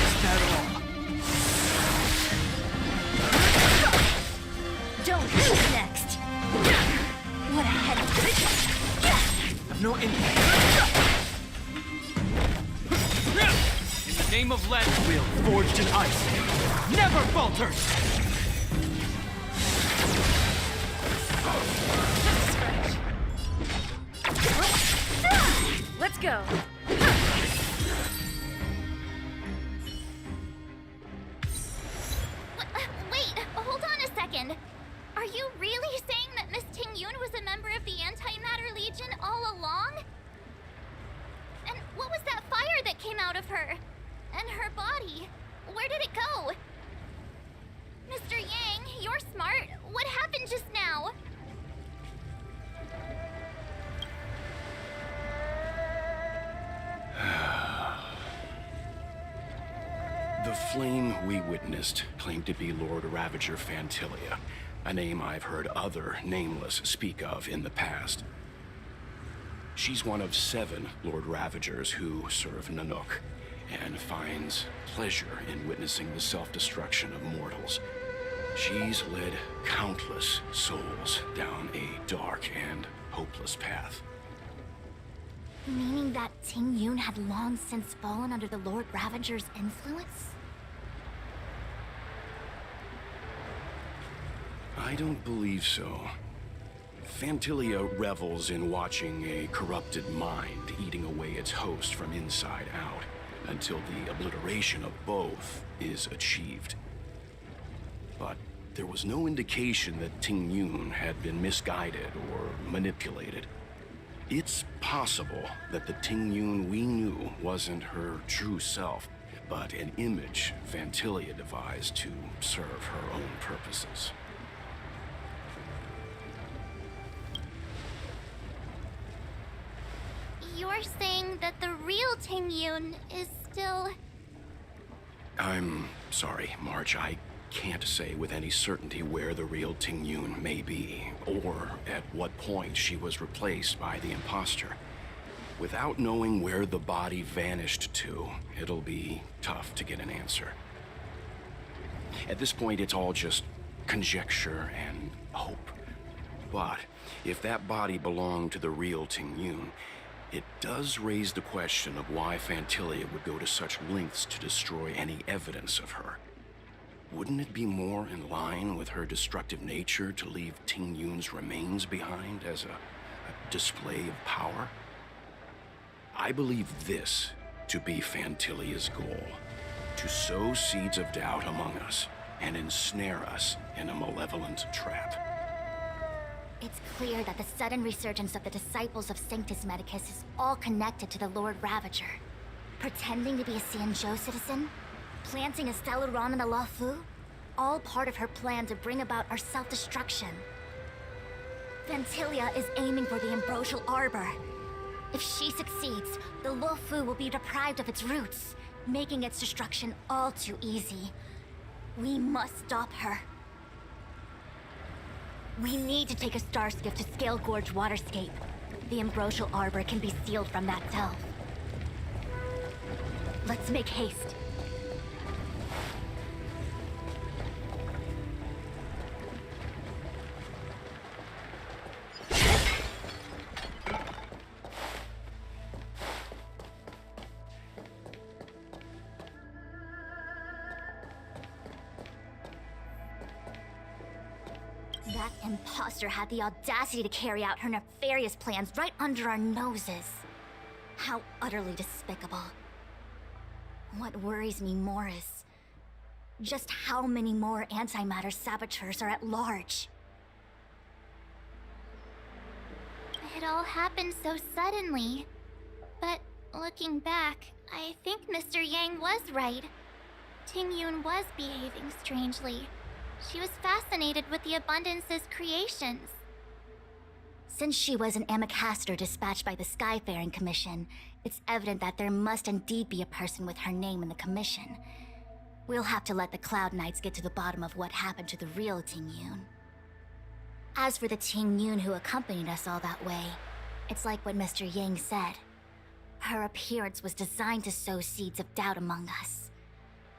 Speaker 5: Is that all?
Speaker 14: Don't who's next. What a headache.
Speaker 5: I've no interest.
Speaker 9: In the name of Landau, will forged in ice never falters!
Speaker 6: Let's go.
Speaker 1: Wait, hold on a second. Are you really saying that Miss Tingyun was a member of the Antimatter Legion all along? And what was that fire that came out of her? And her body? Where did it go? Mr. Yang, you're smart. What happened just now?
Speaker 3: The flame we witnessed claimed to be Lord Ravager PHANTYLIA, a name I've heard other nameless speak of in the past. She's one of 7 Lord Ravagers who serve Nanook, and finds pleasure in witnessing the self-destruction of mortals. She's led countless souls down a dark and hopeless path.
Speaker 14: Meaning that Tingyun had long since fallen under the Lord Ravager's influence?
Speaker 3: I don't believe so. PHANTYLIA revels in watching a corrupted mind eating away its host from inside out, until the obliteration of both is achieved. But there was no indication that Tingyun had been misguided or manipulated. It's possible that the Tingyun we knew wasn't her true self, but an image PHANTYLIA devised to serve her own purposes.
Speaker 1: You're saying that the real Tingyun is still...
Speaker 3: I'm sorry, March. I can't say with any certainty where the real Tingyun may be, or at what point she was replaced by the imposter. Without knowing where the body vanished to, it'll be tough to get an answer. At this point, it's all just conjecture and hope. But if that body belonged to the real Tingyun, it does raise the question of why PHANTYLIA would go to such lengths to destroy any evidence of her. Wouldn't it be more in line with her destructive nature to leave Tingyun's remains behind as a display of power? I believe this to be PHANTYLIA's goal: to sow seeds of doubt among us and ensnare us in a malevolent trap.
Speaker 14: It's clear that the sudden resurgence of the disciples of Sanctus Medicus is all connected to the Lord Ravager. Pretending to be a Xianzhou citizen, planting a Stellaron in the Luofu, all part of her plan to bring about our self-destruction. PHANTYLIA is aiming for the Ambrosial Arbor. If she succeeds, the Luofu will be deprived of its roots, making its destruction all too easy. We must stop her. We need to take a star skiff to Scale Gorge Waterscape. The Ambrosial Arbor can be sealed from that delve. Let's make haste. That imposter had the audacity to carry out her nefarious plans right under our noses. How utterly despicable. What worries me more is just how many more antimatter saboteurs are at large.
Speaker 1: It all happened so suddenly. But looking back, I think Mr. Yang was right. Tingyun was behaving strangely. She was fascinated with the Abundance's creations.
Speaker 14: Since she was an Amikaster dispatched by the Skyfaring Commission, it's evident that there must indeed be a person with her name in the Commission. We'll have to let the Cloud Knights get to the bottom of what happened to the real Tingyun. As for the Tingyun who accompanied us all that way, it's like what Mr. Yang said. Her appearance was designed to sow seeds of doubt among us.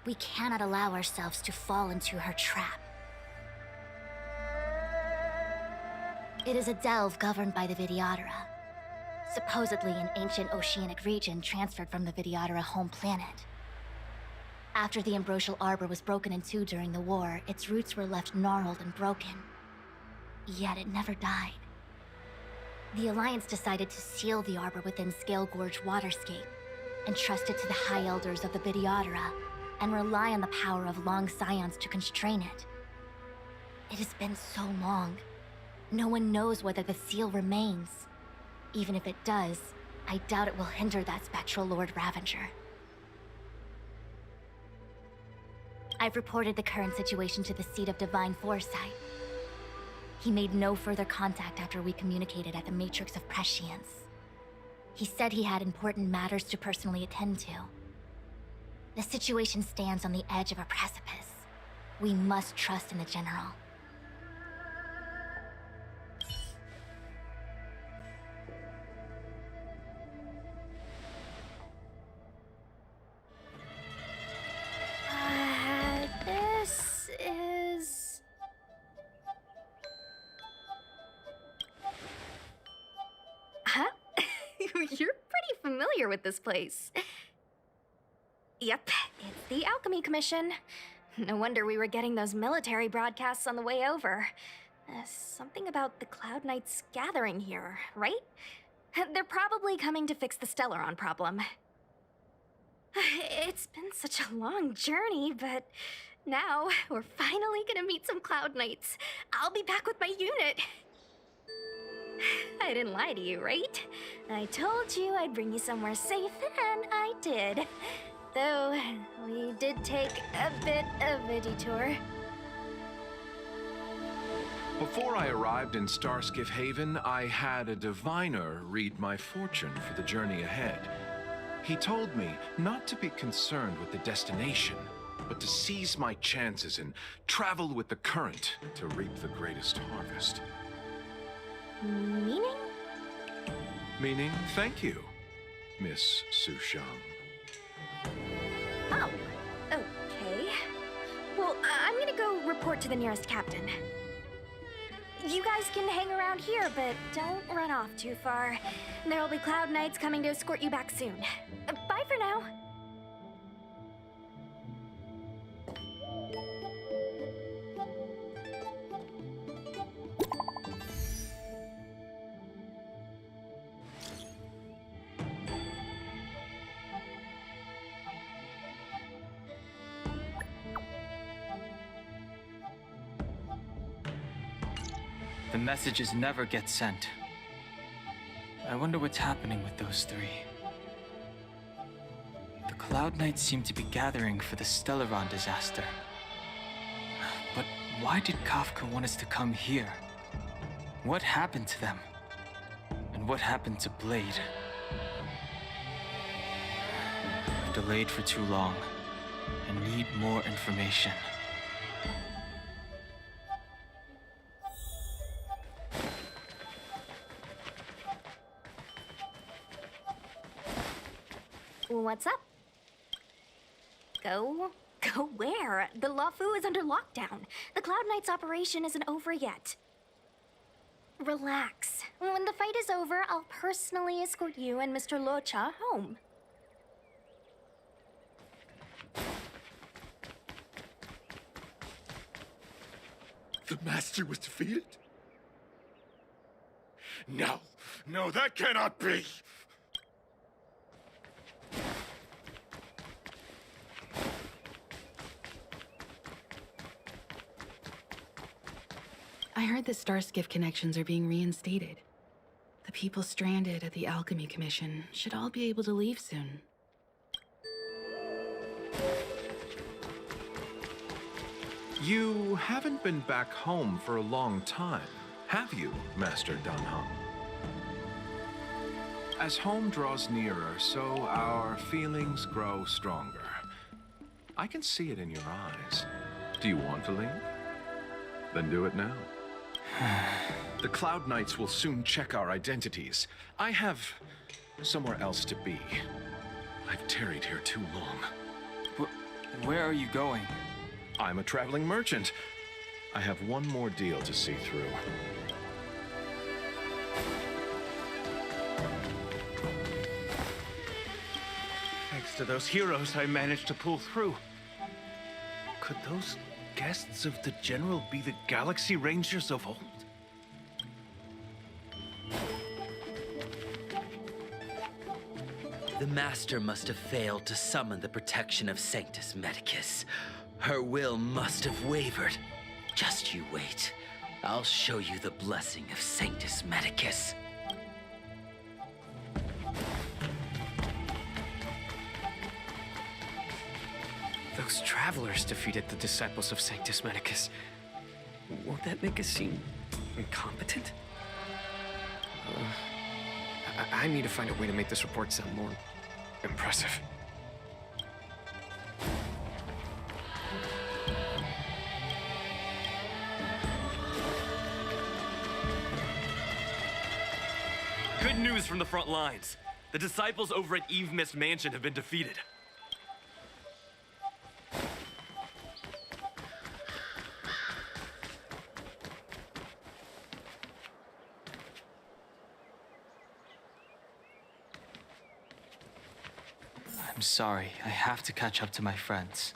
Speaker 14: We cannot allow ourselves to fall into her trap. It is a delve governed by the Vidyadhara. Supposedly an ancient oceanic region transferred from the Vidyadhara home planet. After the Ambrosial Arbor was broken in two during the war, its roots were left gnarled and broken. Yet it never died. The Alliance decided to seal the arbor within Scale Gorge Waterscape, entrust it to the High Elders of the Vidyadhara, and rely on the power of long scions to constrain it. It has been so long. No one knows whether the seal remains. Even if it does, I doubt it will hinder that spectral Lord Ravager. I've reported the current situation to the Seat of Divine Foresight. He made no further contact after we communicated at the Matrix of Prescience. He said he had important matters to personally attend to. The situation stands on the edge of a precipice. We must trust in the General.
Speaker 6: This is... Huh? You're pretty familiar with this place. Yep, it's the Alchemy Commission. No wonder we were getting those military broadcasts on the way over. Something about the Cloud Knights gathering here, right? They're probably coming to fix the Stellaron problem. It's been such a long journey, but now we're finally gonna meet some Cloud Knights. I'll be back with my unit. I didn't lie to you, right? I told you I'd bring you somewhere safe, and I did. Though, we did take a bit of a detour.
Speaker 17: Before I arrived in Starskiff Haven, I had a diviner read my fortune for the journey ahead. He told me not to be concerned with the destination, but to seize my chances and travel with the current to reap the greatest harvest.
Speaker 6: Meaning?
Speaker 17: Meaning, thank you, Miss Sushang.
Speaker 6: Oh, okay. Well, I'm gonna go report to the nearest captain. You guys can hang around here, but don't run off too far. There'll be Cloud Knights coming to escort you back soon. Bye for now.
Speaker 10: The messages never get sent. I wonder what's happening with those three. The Cloud Knights seem to be gathering for the Stellaron disaster. But why did Kafka want us to come here? What happened to them? And what happened to Blade? I've delayed for too long. I need more information.
Speaker 2: What's up? Go where? The Lafu is under lockdown. The Cloud Knight's operation isn't over yet. Relax. When the fight is over, I'll personally escort you and Mr. Locha home.
Speaker 18: The Master was defeated? No, no, that cannot be!
Speaker 11: I heard the Starskiff connections are being reinstated. The people stranded at the Alchemy Commission should all be able to leave soon.
Speaker 17: You haven't been back home for a long time, have you, Master Danhong? As home draws nearer, so our feelings grow stronger. I can see it in your eyes. Do you want to leave? Then do it now. The Cloud Knights will soon check our identities. I have somewhere else to be. I've tarried here too long.
Speaker 10: Where are you going?
Speaker 17: I'm a traveling merchant. I have one more deal to see through.
Speaker 5: Thanks to those heroes, I managed to pull through. Could those guests of the General be the Galaxy Rangers of old?
Speaker 12: The Master must have failed to summon the protection of Sanctus Medicus. Her will must have wavered. Just you wait. I'll show you the blessing of Sanctus Medicus.
Speaker 19: Those travelers defeated the disciples of Sanctus Medicus. Won't that make us seem incompetent? I need to find a way to make this report sound more impressive.
Speaker 20: Good news from the front lines. The disciples over at Eve Mist Mansion have been defeated.
Speaker 10: I'm sorry, I have to catch up to my friends.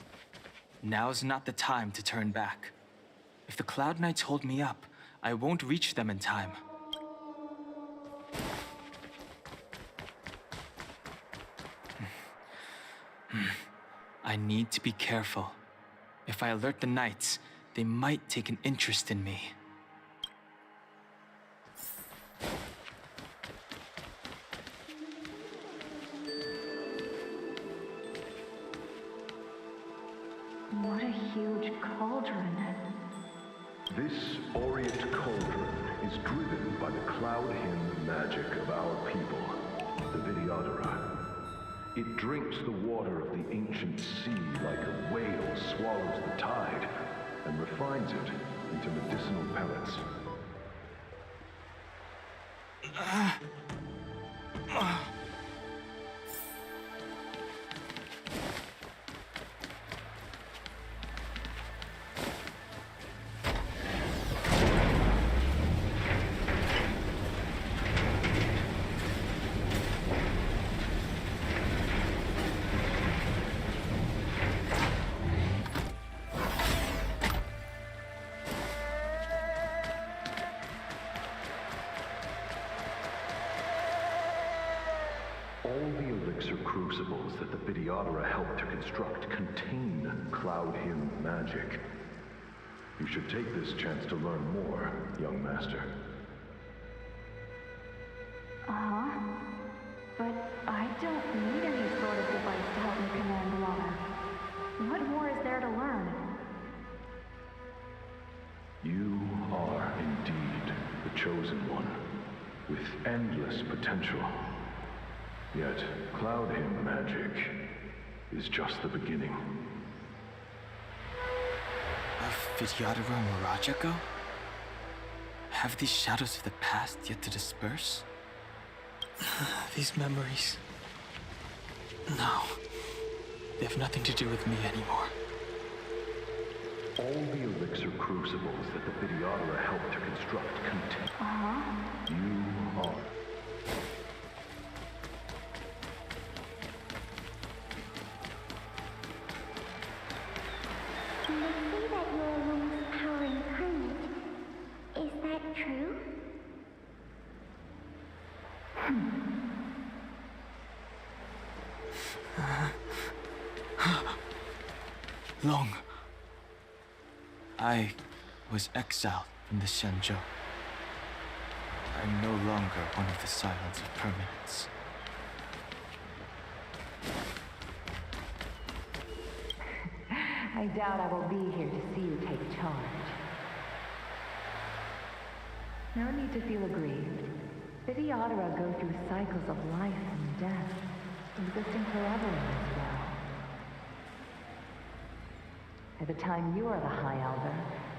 Speaker 10: Now's not the time to turn back. If the Cloud Knights hold me up, I won't reach them in time. I need to be careful. If I alert the Knights, they might take an interest in me.
Speaker 15: What a huge cauldron.
Speaker 21: This aureate cauldron is driven by the cloud hymn magic of our people, the Vidyadhara. It drinks the water of the ancient sea like a whale swallows the tide and refines it into medicinal pellets. All the elixir crucibles that the Vidyadhara helped to construct contain cloud hymn magic. You should take this chance to learn more, young master.
Speaker 15: Uh-huh. But I don't need any sort of device to help me command water. What more is there to learn?
Speaker 21: You are indeed the chosen one, with endless potential. Yet, cloud hymn magic is just the beginning.
Speaker 10: Of Vidyadhara Mirajago? Have these shadows of the past yet to disperse? These memories. No. They have nothing to do with me anymore.
Speaker 21: All the elixir crucibles that the Videodora helped to construct contain. You are.
Speaker 4: They say that you're a woman's power incarnate. Is that true?
Speaker 10: Long. I was exiled from the Xianzhou. I'm no longer one of the Scions of Permanence.
Speaker 22: I doubt I will be here to see you take charge. No need to feel aggrieved. Videodora go through cycles of life and death, existing forever in this realm. By the time you are the High Elder,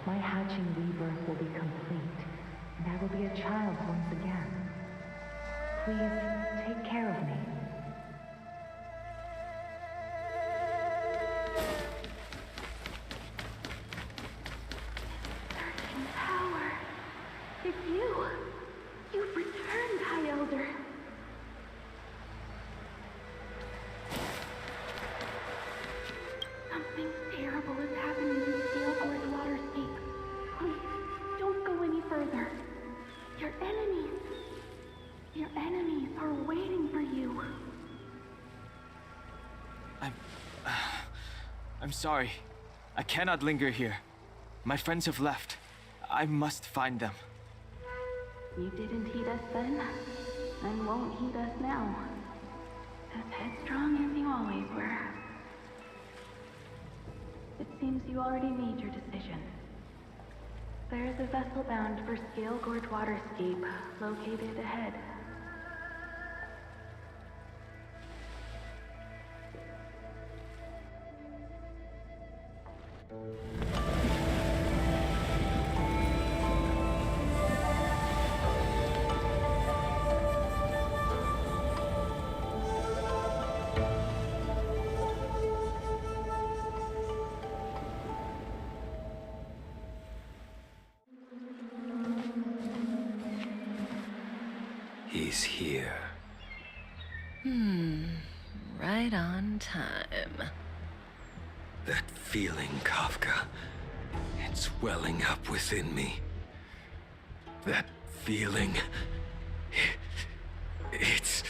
Speaker 22: my hatching rebirth will be complete, and I will be a child once again. Please, take care of me.
Speaker 15: Surging power. It's you. You've returned, High Elder. Something terrible is happening in Scalegord's waterscape. Please, don't go any further. Your enemies are waiting for you.
Speaker 10: I'm sorry. I cannot linger here. My friends have left. I must find them.
Speaker 15: You didn't heed us then, and won't heed us now. As headstrong as you always were. It seems you already made your decision. There is a vessel bound for Scalegord's waterscape located ahead.
Speaker 12: He's here.
Speaker 23: Right on time.
Speaker 3: That feeling, Kafka. It's welling up within me. That feeling. It's...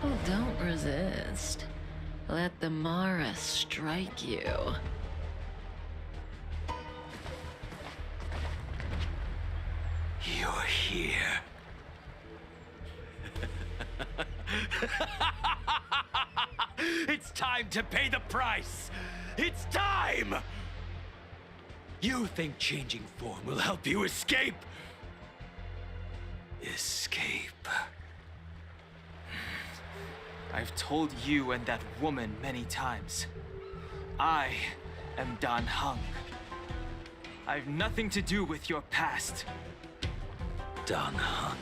Speaker 23: Oh, don't resist. Let the Mara strike you.
Speaker 3: You're here.
Speaker 20: It's time to pay the price! It's time!
Speaker 3: You think changing form will help you escape? Escape.
Speaker 10: I've told you and that woman many times. I am Dan Heng. I've nothing to do with your past.
Speaker 3: Dan Heng.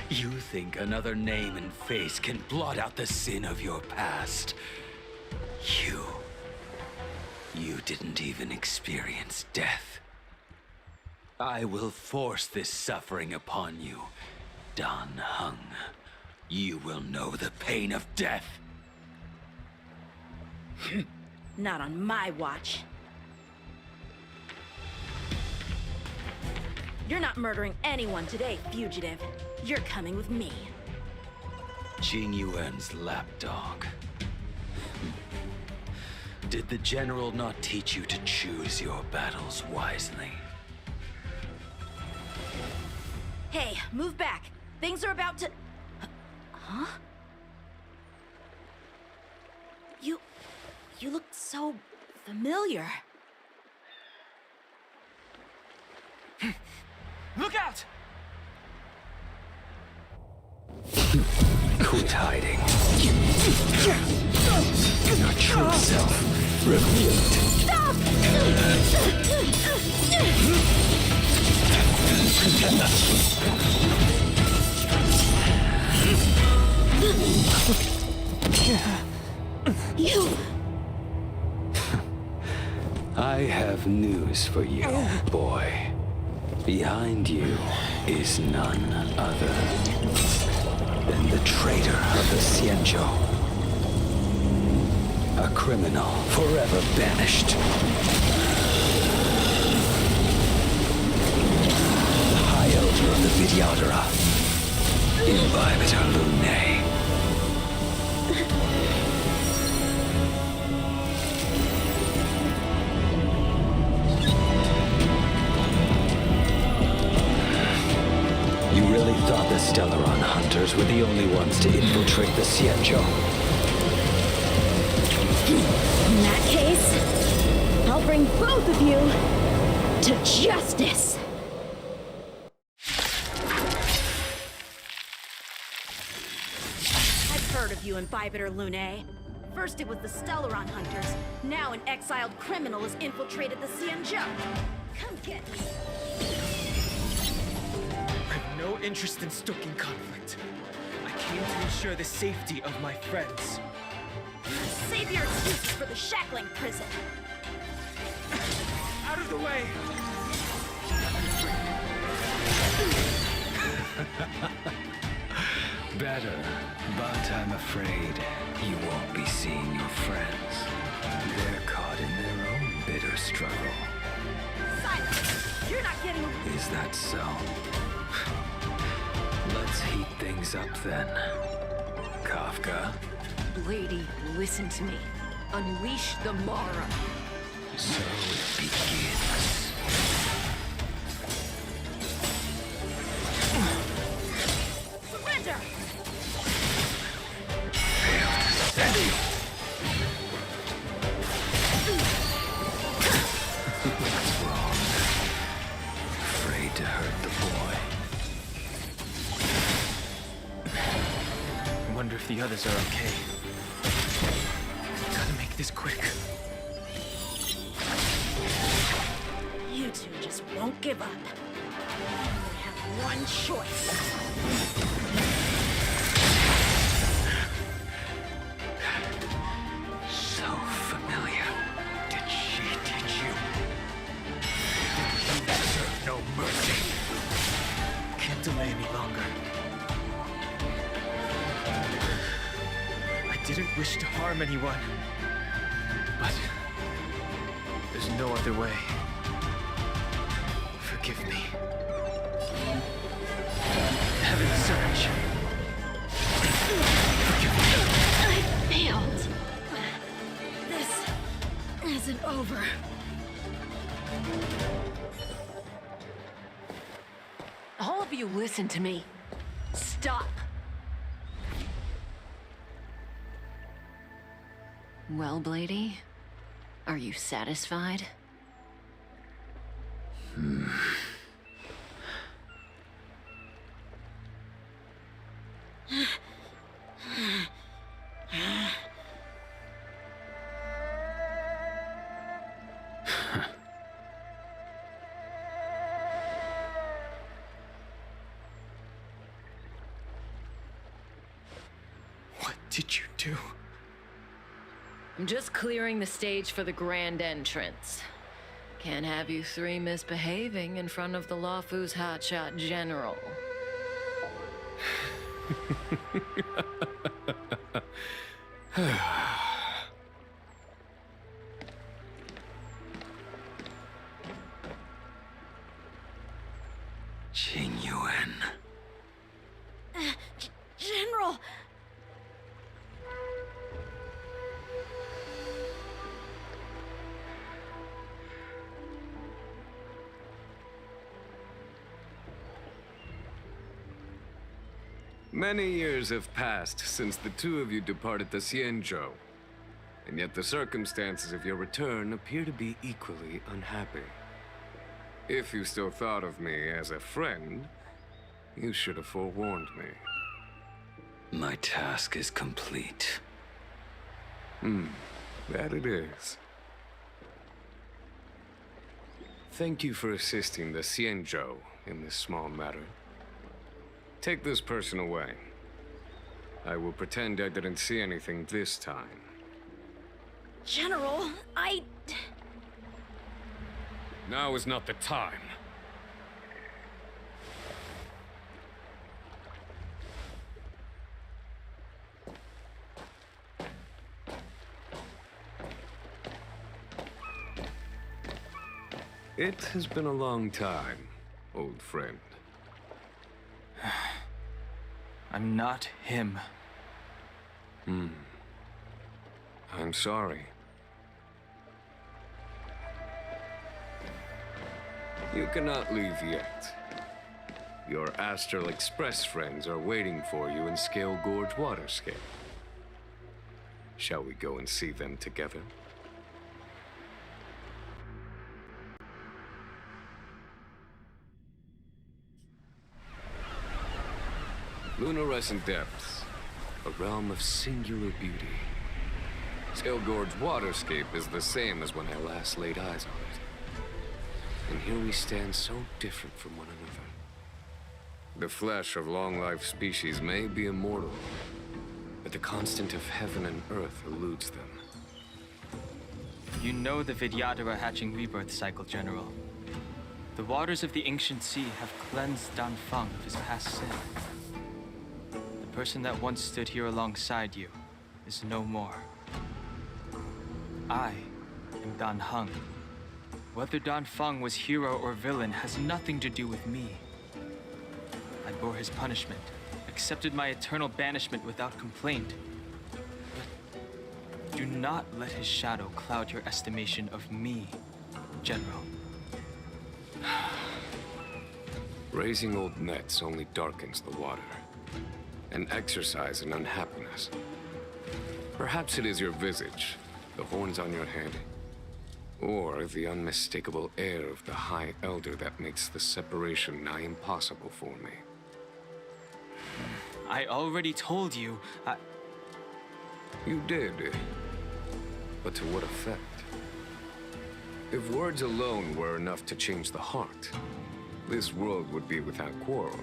Speaker 3: You think another name and face can blot out the sin of your past? You didn't even experience death. I will force this suffering upon you, Dan Heng. You will know the pain of death.
Speaker 24: Not on my watch. You're not murdering anyone today, fugitive. You're coming with me.
Speaker 3: JINGYUAN's lapdog. Did the general not teach you to choose your battles wisely?
Speaker 24: Hey, move back. Things are about to... Huh? You look so familiar.
Speaker 10: Look out!
Speaker 3: Quit hiding. Your true self revealed.
Speaker 7: have news for you, boy. Behind you is none other than the traitor of the Xianzhou. A criminal forever banished. The High Elder of the Videodora, Imbibitor Lunae. You really thought the Stellaron hunters were the only ones to infiltrate the Xianzhou?
Speaker 4: In that case, I'll bring both of you to justice.
Speaker 24: I've heard of you, Imbibitor Lunae. First it was the Stellaron hunters. Now an exiled criminal has infiltrated the Xianzhou. Come get me.
Speaker 10: I have no interest in stoking conflict. I came to ensure the safety of my friends.
Speaker 24: Save your excuses for the shackling prison.
Speaker 10: Out of the way!
Speaker 7: Better, but I'm afraid you won't be seeing your friends. They're caught in their own bitter struggle.
Speaker 24: Silence! You're not getting...
Speaker 7: Is that so? Let's heat things up then. Kafka?
Speaker 24: Lady, listen to me. Unleash the Mara.
Speaker 7: So it begins.
Speaker 24: Surrender!
Speaker 7: What's wrong? Afraid to hurt the boy.
Speaker 9: I wonder if the others are okay. Gotta make this quick.
Speaker 24: You two just won't give up. You have one choice.
Speaker 7: So familiar. Did she teach you? You deserve no mercy.
Speaker 10: Can't delay any longer. I didn't wish to harm anyone.
Speaker 9: But there's no other way. Forgive me.
Speaker 10: Heaven surge.
Speaker 4: I failed. This isn't over.
Speaker 24: All of you listen to me. Stop.
Speaker 23: Well, Blady, are you satisfied?
Speaker 10: What did you do?
Speaker 23: I'm just clearing the stage for the grand entrance. Can't have you three misbehaving in front of the Luofu's hotshot general.
Speaker 7: JINGYUAN.
Speaker 24: General!
Speaker 8: Many years have passed since the two of you departed the Xianzhou, and yet the circumstances of your return appear to be equally unhappy. If you still thought of me as a friend, you should have forewarned me.
Speaker 7: My task is complete.
Speaker 8: That it is. Thank you for assisting the Xianzhou in this small matter. Take this person away. I will pretend I didn't see anything this time.
Speaker 24: General,
Speaker 8: Now is not the time. It has been a long time, old friend.
Speaker 10: I'm not him.
Speaker 8: I'm sorry. You cannot leave yet. Your Astral Express friends are waiting for you in Scale Gorge Waterscape. Shall we go and see them together? Lunarescent Depths, a realm of singular beauty. Scale Gorge Waterscape is the same as when I last laid eyes on it. And here we stand so different from one another. The flesh of long-life species may be immortal, but the constant of heaven and earth eludes them.
Speaker 10: You know the Vidyadhara hatching rebirth cycle, General. The waters of the ancient sea have cleansed Danfeng of his past sin. The person that once stood here alongside you is no more. I am Danheng. Whether Danfeng was hero or villain has nothing to do with me. I bore his punishment, accepted my eternal banishment without complaint. But do not let his shadow cloud your estimation of me, General.
Speaker 8: Raising old nets only darkens the water, an exercise in unhappiness. Perhaps it is your visage, the horns on your head, or the unmistakable air of the High Elder that makes the separation nigh impossible for me.
Speaker 10: I already told you,
Speaker 8: You did, but to what effect? If words alone were enough to change the heart, this world would be without quarrel.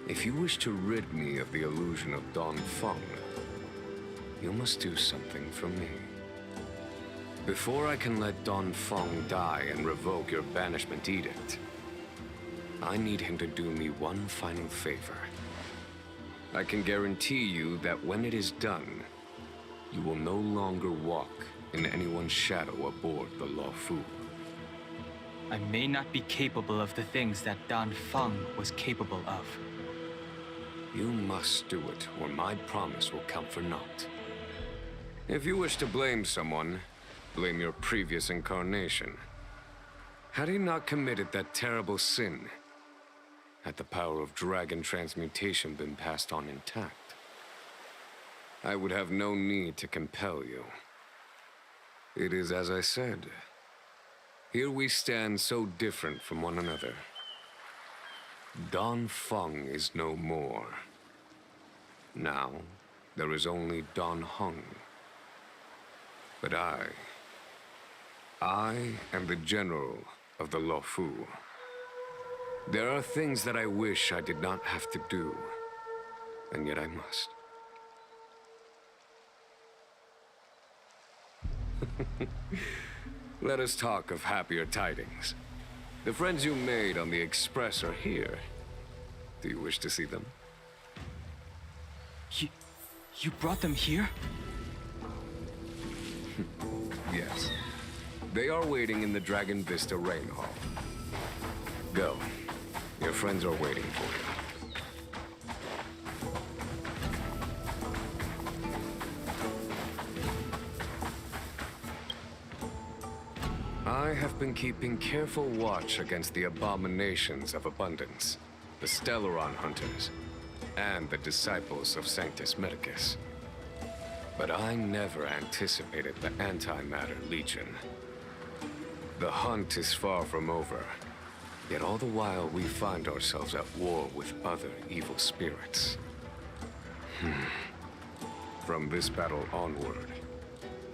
Speaker 8: If you wish to rid me of the illusion of Danfeng, you must do something for me. Before I can let Danfeng die and revoke your banishment edict, I need him to do me one final favor. I can guarantee you that when it is done, you will no longer walk in anyone's shadow aboard the Luofu.
Speaker 10: I may not be capable of the things that Danfeng was capable of.
Speaker 8: You must do it, or my promise will count for naught. If you wish to blame someone, blame your previous incarnation. Had he not committed that terrible sin, had the power of dragon transmutation been passed on intact, I would have no need to compel you. It is as I said. Here we stand so different from one another. Danfeng is no more. Now, there is only Danheng. But I am the general of the Luofu. There are things that I wish I did not have to do, and yet I must. Let us talk of happier tidings. The friends you made on the Express are here. Do you wish to see them?
Speaker 10: You brought them here?
Speaker 8: Yes. They are waiting in the Dragon Vista Rain Hall. Go. Your friends are waiting for you. I have been keeping careful watch against the abominations of abundance, the Stellaron hunters, and the disciples of Sanctus Medicus. But I never anticipated the Antimatter Legion. The hunt is far from over, yet all the while we find ourselves at war with other evil spirits. From this battle onward,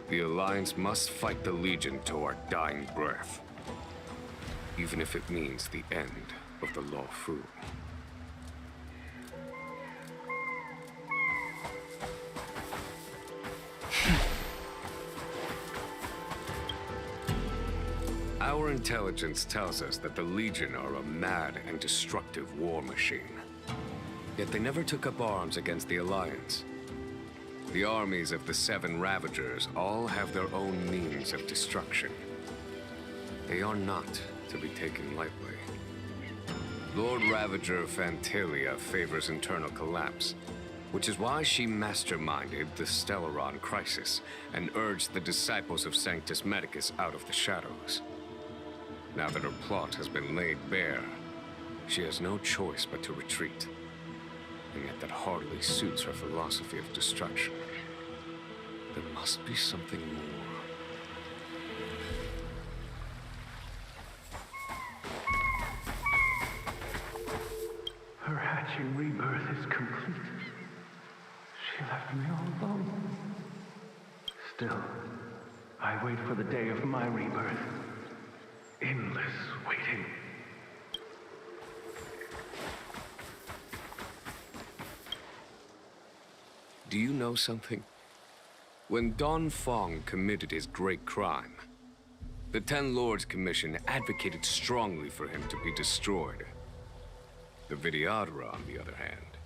Speaker 8: the Alliance must fight the Legion to our dying breath, even if it means the end of the Luofu. Our intelligence tells us that the Legion are a mad and destructive war machine. Yet they never took up arms against the Alliance. The armies of the Seven Ravagers all have their own means of destruction. They are not to be taken lightly. Lord Ravager PHANTYLIA favors internal collapse, which is why she masterminded the Stellaron crisis and urged the disciples of Sanctus Medicus out of the shadows. Now that her plot has been laid bare, she has no choice but to retreat. And yet that hardly suits her philosophy of destruction. There must be something more.
Speaker 21: Her hatching rebirth is complete. She left me all alone. Still, I wait for the day of my rebirth. Endless waiting.
Speaker 8: Do you know something? When Don Fong committed his great crime, the Ten Lords Commission advocated strongly for him to be destroyed. The Vidyadhara, on the other hand,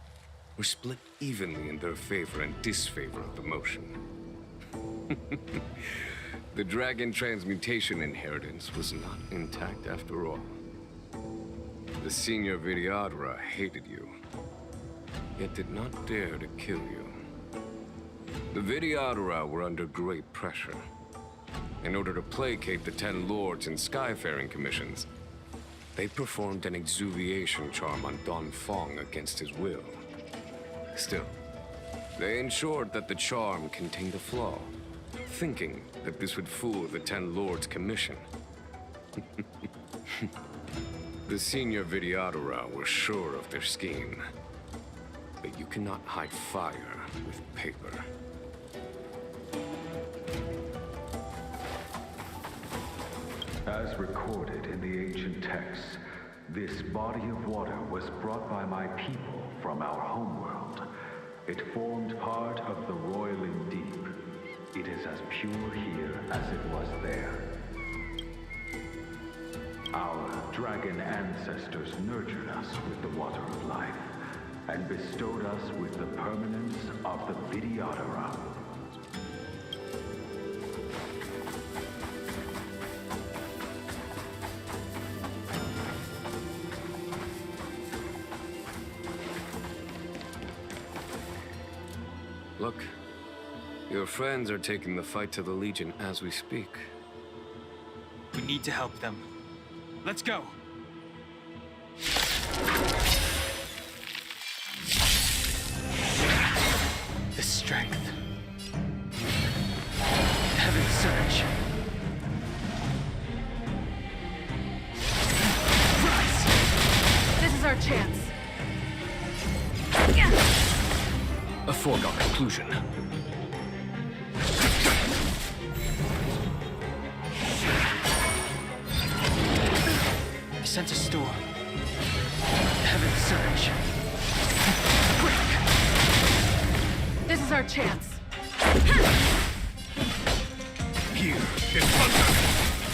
Speaker 8: were split evenly in their favor and disfavor of the motion. The dragon transmutation inheritance was not intact after all. The senior Vidyadhara hated you, yet did not dare to kill you. The Vidyadhara were under great pressure. In order to placate the Ten Lords and Skyfaring Commissions, they performed an exuviation charm on Don Fong against his will. Still, they ensured that the charm contained a flaw, thinking that this would fool the Ten Lords Commission. The senior Vidyadhara were sure of their scheme. But you cannot hide fire with paper.
Speaker 21: As recorded in the ancient texts, this body of water was brought by my people from our homeworld. It formed part of the roiling deep. It is as pure here as it was there. Our dragon ancestors nurtured us with the water of life, and bestowed us with the permanence of the Vidyadhara.
Speaker 8: Look, your friends are taking the fight to the Legion as we speak.
Speaker 10: We need to help them. Let's go! The strength. Heaven's surge.
Speaker 6: Rise! This is our chance.
Speaker 19: A foregone conclusion.
Speaker 10: I sent a storm. Heaven's surge. Quick!
Speaker 6: This is our chance.
Speaker 18: Here is thunder!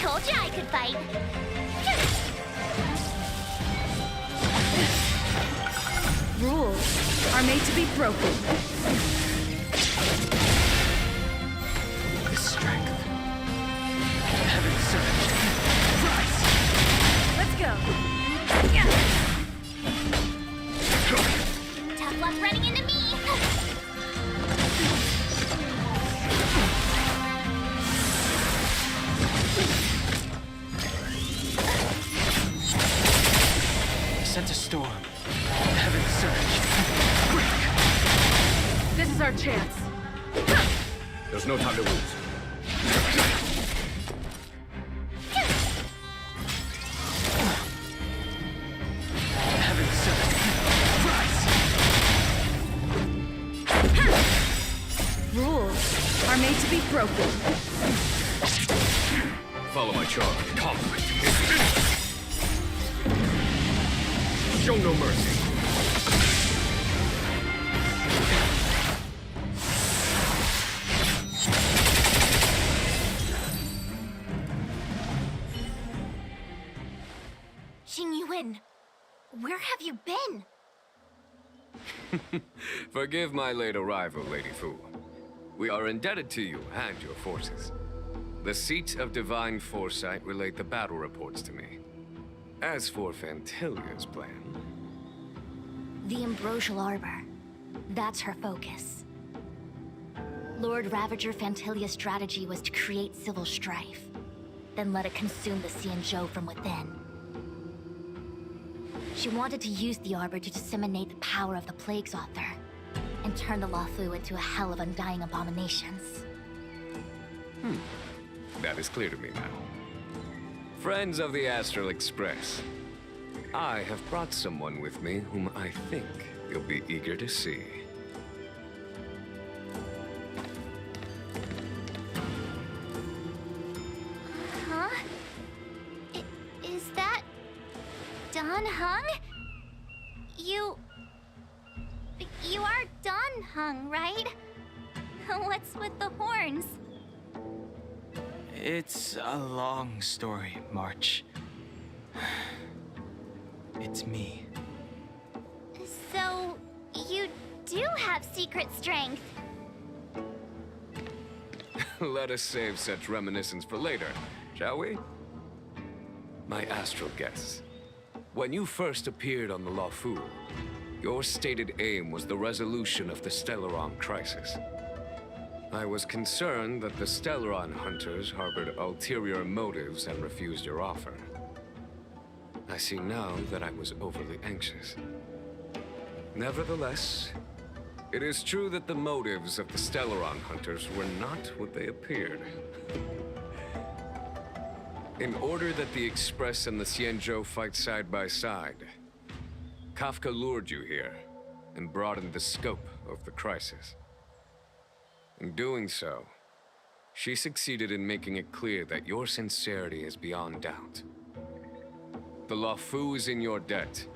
Speaker 1: Told you I could fight.
Speaker 24: Rules are made to be broken.
Speaker 10: The strength. Heaven's surge. Rise!
Speaker 24: Let's go.
Speaker 1: Tough luck running into me.
Speaker 10: I sent a storm. Heaven's surge. Quick!
Speaker 6: This is our chance.
Speaker 3: There's no time to lose.
Speaker 10: Heaven's surge. Rise!
Speaker 24: Rules are made to be broken.
Speaker 3: Follow my charge. Conflict is finished. Show no mercy.
Speaker 1: Where have you been?
Speaker 8: Forgive my late arrival, Lady Fu. We are indebted to you and your forces. The Seat of Divine Foresight relayed the battle reports to me. As for PHANTYLIA's plan...
Speaker 1: The Ambrosial Arbor. That's her focus. Lord Ravager PHANTYLIA's strategy was to create civil strife, then let it consume the Xianzhou from within. She wanted to use the Arbor to disseminate the power of the Plague's Author, and turn the Luofu into a hell of undying abominations.
Speaker 8: That is clear to me now. Friends of the Astral Express, I have brought someone with me whom I think you'll be eager to see.
Speaker 1: Huh? Is that... Dan Heng? You are Dan Heng, right? What's with the horns?
Speaker 10: It's a long story, March. It's me.
Speaker 1: So, you do have secret strength.
Speaker 8: Let us save such reminiscence for later, shall we? My astral guests, when you first appeared on the Luofu, your stated aim was the resolution of the Stellaron crisis. I was concerned that the Stellaron hunters harbored ulterior motives and refused your offer. I see now that I was overly anxious. Nevertheless, it is true that the motives of the Stellaron hunters were not what they appeared. In order that the Express and the Xianzhou fight side by side, Kafka lured you here and broadened the scope of the crisis. In doing so, she succeeded in making it clear that your sincerity is beyond doubt. The Luofu is in your debt,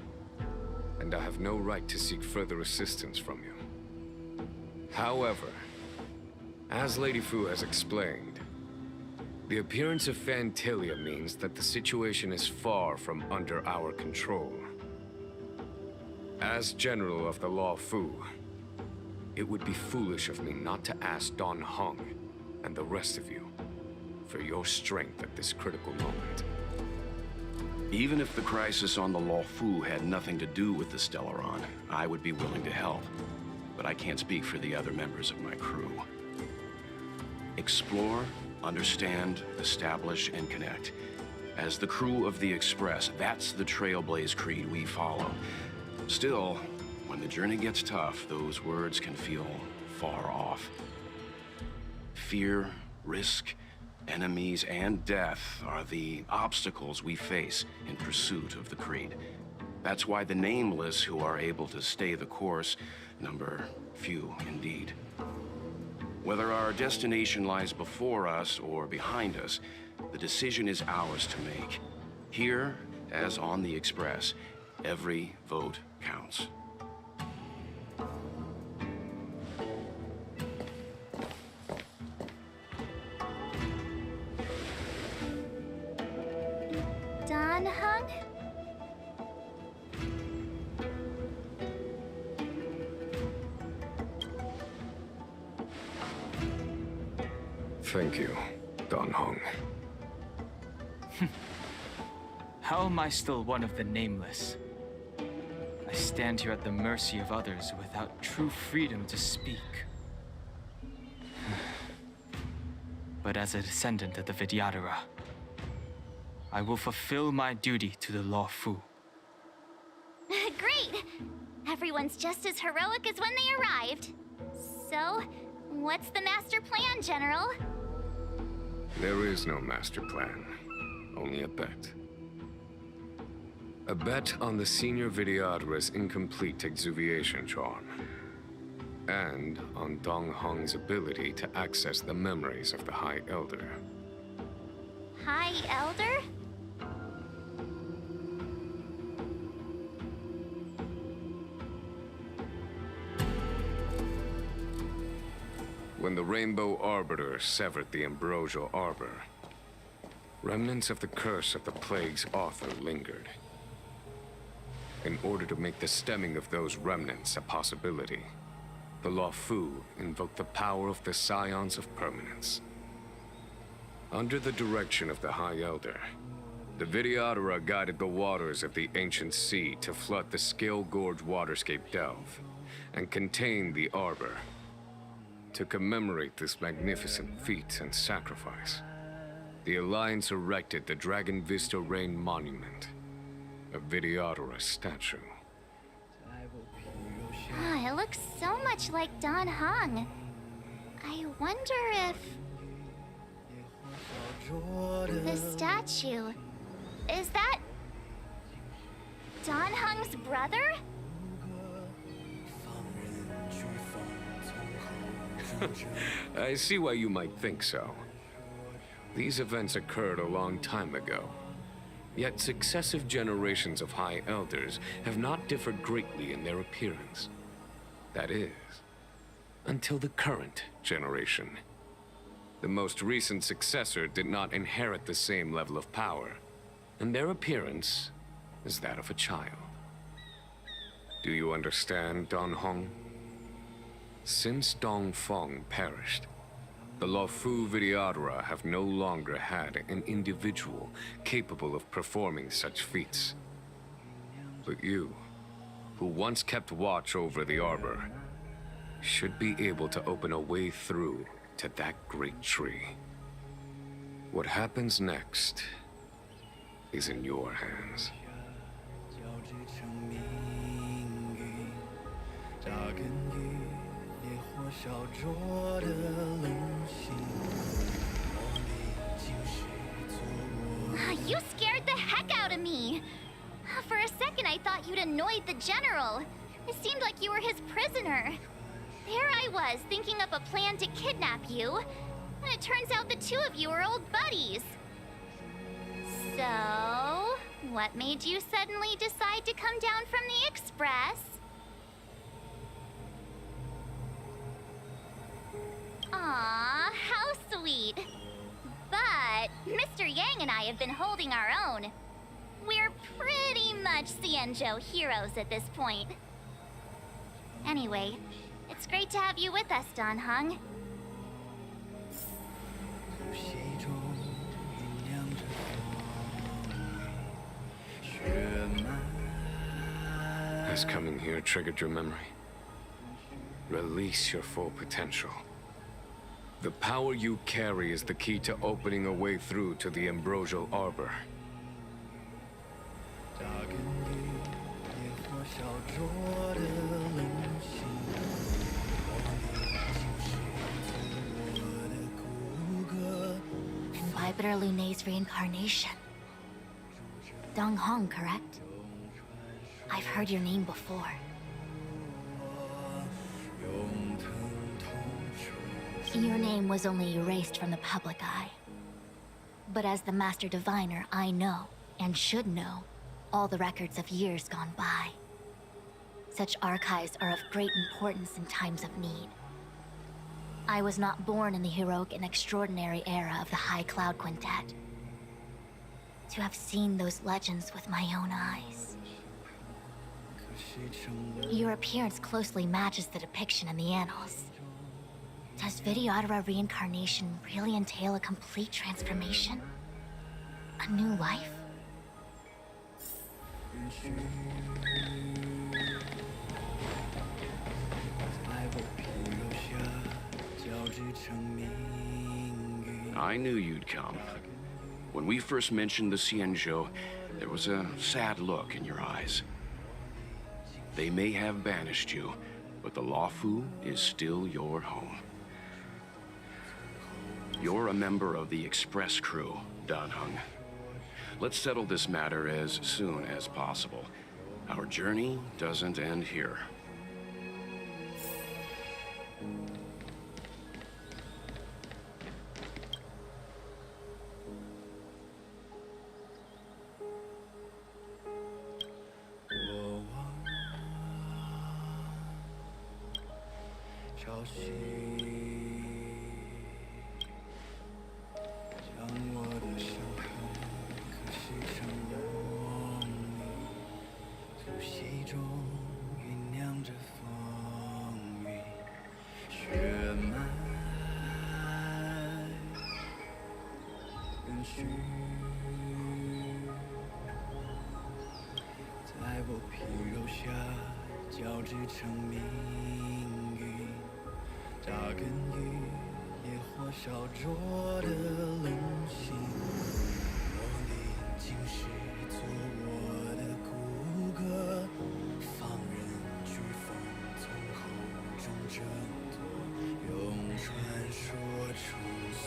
Speaker 8: and I have no right to seek further assistance from you. However, as Lady Fu has explained, the appearance of PHANTYLIA means that the situation is far from under our control. As General of the Luofu, it would be foolish of me not to ask Dan Heng and the rest of you for your strength at this critical moment.
Speaker 3: Even if the crisis on the Luofu had nothing to do with the Stellaron, I would be willing to help. But I can't speak for the other members of my crew. Explore, understand, establish, and connect. As the crew of the Express, that's the Trailblaze creed we follow. Still, when the journey gets tough, those words can feel far off. Fear, risk, enemies, and death are the obstacles we face in pursuit of the creed. That's why the nameless who are able to stay the course number few indeed. Whether our destination lies before us or behind us, the decision is ours to make. Here, as on the Express, every vote counts.
Speaker 1: Dan Heng?
Speaker 8: Thank you, Dan Heng.
Speaker 10: How am I still one of the nameless? I stand here at the mercy of others without true freedom to speak. But as a descendant of the Vidyadhara, I will fulfill my duty to the Luofu.
Speaker 1: Great! Everyone's just as heroic as when they arrived. So, what's the master plan, General?
Speaker 8: There is no master plan, only a bet. A bet on the Senior Vidyadhara's incomplete exuviation charm, and on Dan Heng's ability to access the memories of the High Elder.
Speaker 1: High Elder?
Speaker 8: When the Rainbow Arbiter severed the Ambrosial Arbor, remnants of the curse of the Plague's author lingered. In order to make the stemming of those remnants a possibility, the Law Fu invoked the power of the Scions of Permanence. Under the direction of the High Elder, the Videodora guided the waters of the ancient sea to flood the Scale Gorge waterscape delve and contain the Arbor. To commemorate this magnificent feat and sacrifice, the Alliance erected the Dragon Vista Rain Monument, a Videodora statue.
Speaker 1: It looks so much like Dan Heng. I wonder if... the statue... is that... Dan Heng's brother?
Speaker 8: I see why you might think so. These events occurred a long time ago. Yet successive generations of High Elders have not differed greatly in their appearance. That is, until the current generation. The most recent successor did not inherit the same level of power, and their appearance is that of a child. Do you understand, Don Hong? Since Dong Feng perished, the Luofu Videodora have no longer had an individual capable of performing such feats. But you, who once kept watch over the Arbor, should be able to open a way through to that great tree. What happens next is in your hands.
Speaker 1: You scared the heck out of me! For a second I thought you'd annoyed the General. It seemed like you were his prisoner. There I was, thinking up a plan to kidnap you. And it turns out the two of you are old buddies. So, what made you suddenly decide to come down from the Express? Aw, how sweet. But Mr. Yang and I have been holding our own. We're pretty much Xianzhou heroes at this point. Anyway, it's great to have you with us, Dan Heng.
Speaker 8: Has coming here triggered your memory? Release your full potential. The power you carry is the key to opening a way through to the Ambrosial Arbor.
Speaker 1: Vibrator Lunay's reincarnation. Dong Hong, correct? I've heard your name before. Your name was only erased from the public eye. But as the Master Diviner, I know, and should know, all the records of years gone by. Such archives are of great importance in times of need. I was not born in the heroic and extraordinary era of the High Cloud Quintet. To have seen those legends with my own eyes. Your appearance closely matches the depiction in the annals. Does Videodora reincarnation really entail a complete transformation? A new life?
Speaker 3: I knew you'd come. When we first mentioned the Xianzhou, there was a sad look in your eyes. They may have banished you, but the Luofu is still your home. You're a member of the Express crew, Dan Heng. Let's settle this matter as soon as possible. Our journey doesn't end here.
Speaker 2: 在我皮肉下交织成命运，扎根于烈火烧灼的棱心。我历经世做我的骨骼，放任飓风从口中挣脱，用传说重塑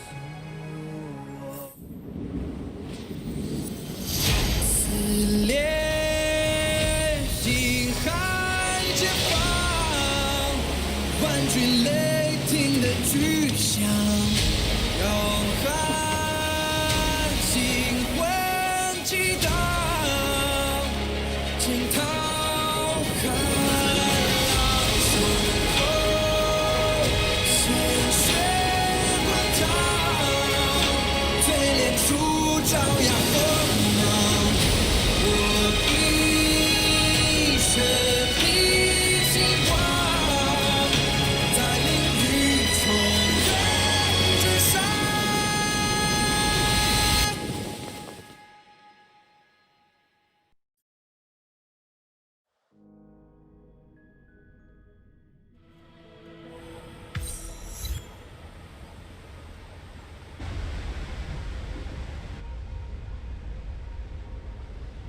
Speaker 2: 我。撕裂惊骇解放，万军雷霆的巨响，摇撼心魂激荡，惊涛骇浪，胸口鲜血滚烫，淬炼出张牙锋芒。我一生命希望，在领域重任之上。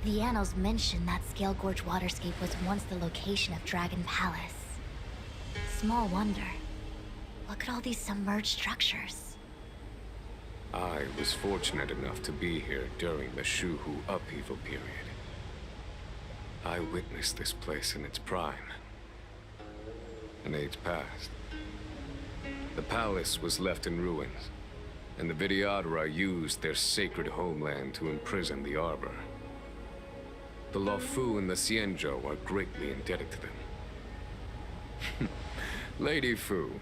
Speaker 1: The annals mention that Scale Gorge waterscape was once the location of Dragon Palace. Small wonder. Look at all these submerged structures.
Speaker 8: I was fortunate enough to be here during the Shuhu upheaval period. I witnessed this place in its prime. An age passed. The palace was left in ruins, and the Vidyadhara used their sacred homeland to imprison the Arbor. The Luofu and the Xianzhou are greatly indebted to them. Lady Fu.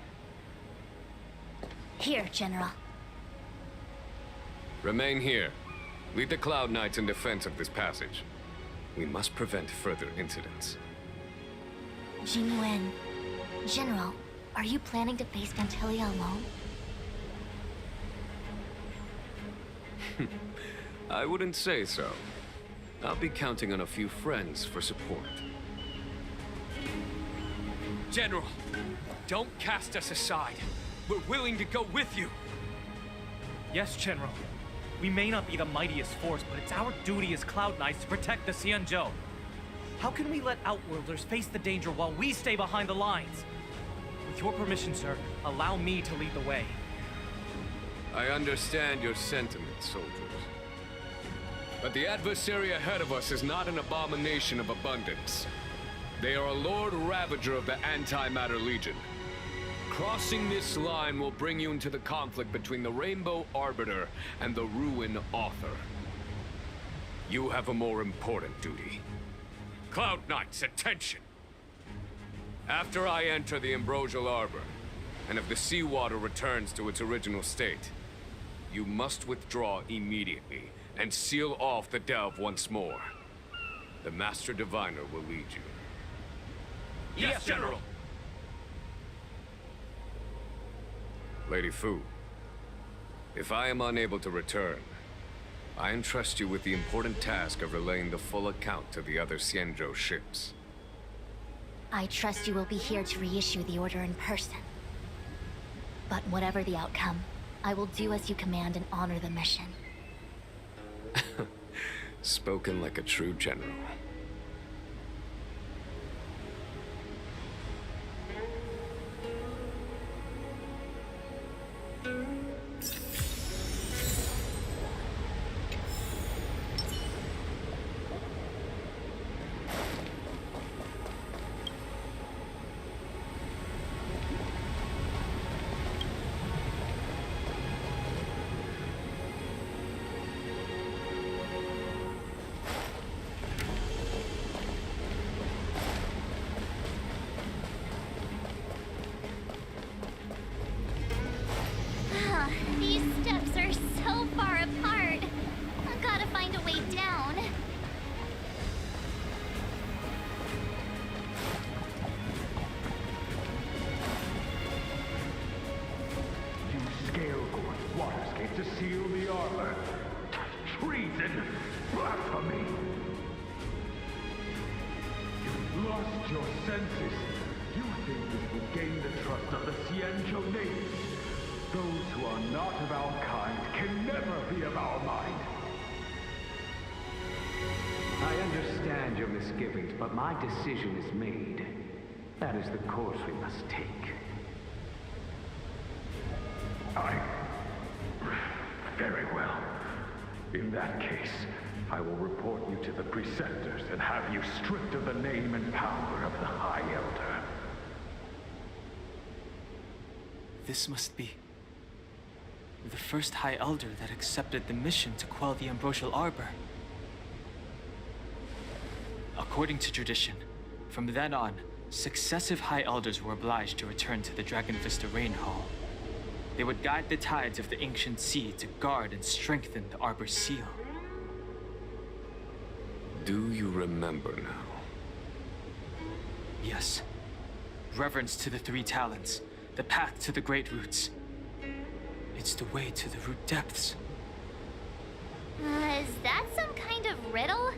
Speaker 1: Here, General.
Speaker 8: Remain here. Lead the Cloud Knights in defense of this passage. We must prevent further incidents.
Speaker 1: JINGYUAN. General, are you planning to face PHANTYLIA alone?
Speaker 8: I wouldn't say so. I'll be counting on a few friends for support.
Speaker 9: General, don't cast us aside. We're willing to go with you. Yes, General. We may not be the mightiest force, but it's our duty as Cloud Knights to protect the Xianzhou. How can we let Outworlders face the danger while we stay behind the lines? With your permission, sir, allow me to lead the way.
Speaker 8: I understand your sentiments, soldiers. But the adversary ahead of us is not an abomination of abundance. They are a Lord Ravager of the Antimatter Legion. Crossing this line will bring you into the conflict between the Rainbow Arbiter and the Ruin Author. You have a more important duty. Cloud Knights, attention! After I enter the Ambrosial Arbor, and if the seawater returns to its original state, you must withdraw immediately and seal off the delve once more. The Master Diviner will lead you.
Speaker 9: Yes, General!
Speaker 8: Lady Fu, if I am unable to return, I entrust you with the important task of relaying the full account to the other Xianzhou ships.
Speaker 1: I trust you will be here to reissue the order in person. But whatever the outcome, I will do as you command and honor the mission.
Speaker 8: Spoken like a true general.
Speaker 13: These steps are so far apart. I've gotta find a way down.
Speaker 21: Use Scale Gorge waterscape to seal the arbor. treason! Blasphemy! You've lost your senses. You think this will gain the trust of the Xianzhou name. Those who are not of our kind can never be of our mind.
Speaker 7: I understand your misgivings, but my decision is made. That is the course we must take.
Speaker 21: Very well. In that case, I will report you to the preceptors and have you stripped of the name and power of the High Elder.
Speaker 10: This must be the first High Elder that accepted the mission to quell the Ambrosial Arbor. According to tradition, from then on, successive High Elders were obliged to return to the Dragon Vista Rain Hall. They would guide the tides of the ancient sea to guard and strengthen the Arbor's seal.
Speaker 8: Do you remember now?
Speaker 10: Yes. Reverence to the Three Talents, the path to the Great Roots. It's the way to the root depths.
Speaker 13: Is that some kind of riddle?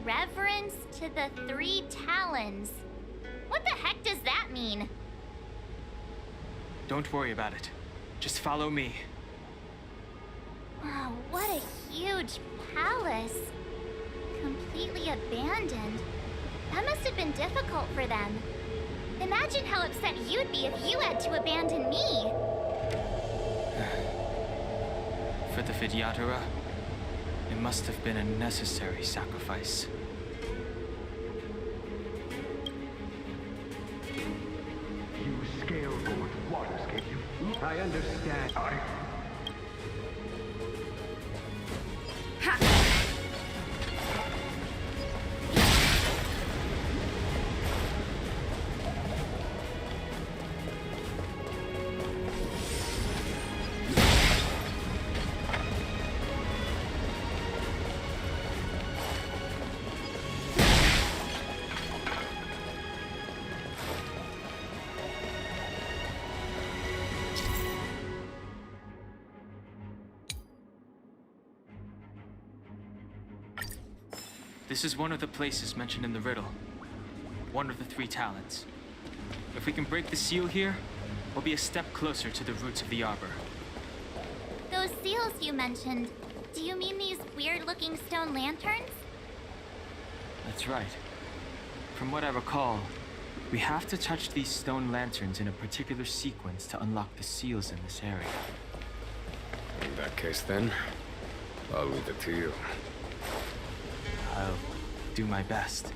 Speaker 13: Reverence to the Three Talons. What the heck does that mean?
Speaker 10: Don't worry about it. Just follow me.
Speaker 13: Wow, what a huge palace. Completely abandoned. That must have been difficult for them. Imagine how upset you'd be if you had to abandon me.
Speaker 10: For the Vidyadhara, it must have been a necessary sacrifice.
Speaker 21: You scale-board waterscape.
Speaker 7: I understand.
Speaker 10: This is one of the places mentioned in the riddle. One of the Three Talents. If we can break the seal here, we'll be a step closer to the roots of the arbor.
Speaker 13: Those seals you mentioned, do you mean these weird-looking stone lanterns?
Speaker 10: That's right. From what I recall, we have to touch these stone lanterns in a particular sequence to unlock the seals in this area.
Speaker 8: In that case, then, I'll leave it to you.
Speaker 10: I'll do my best.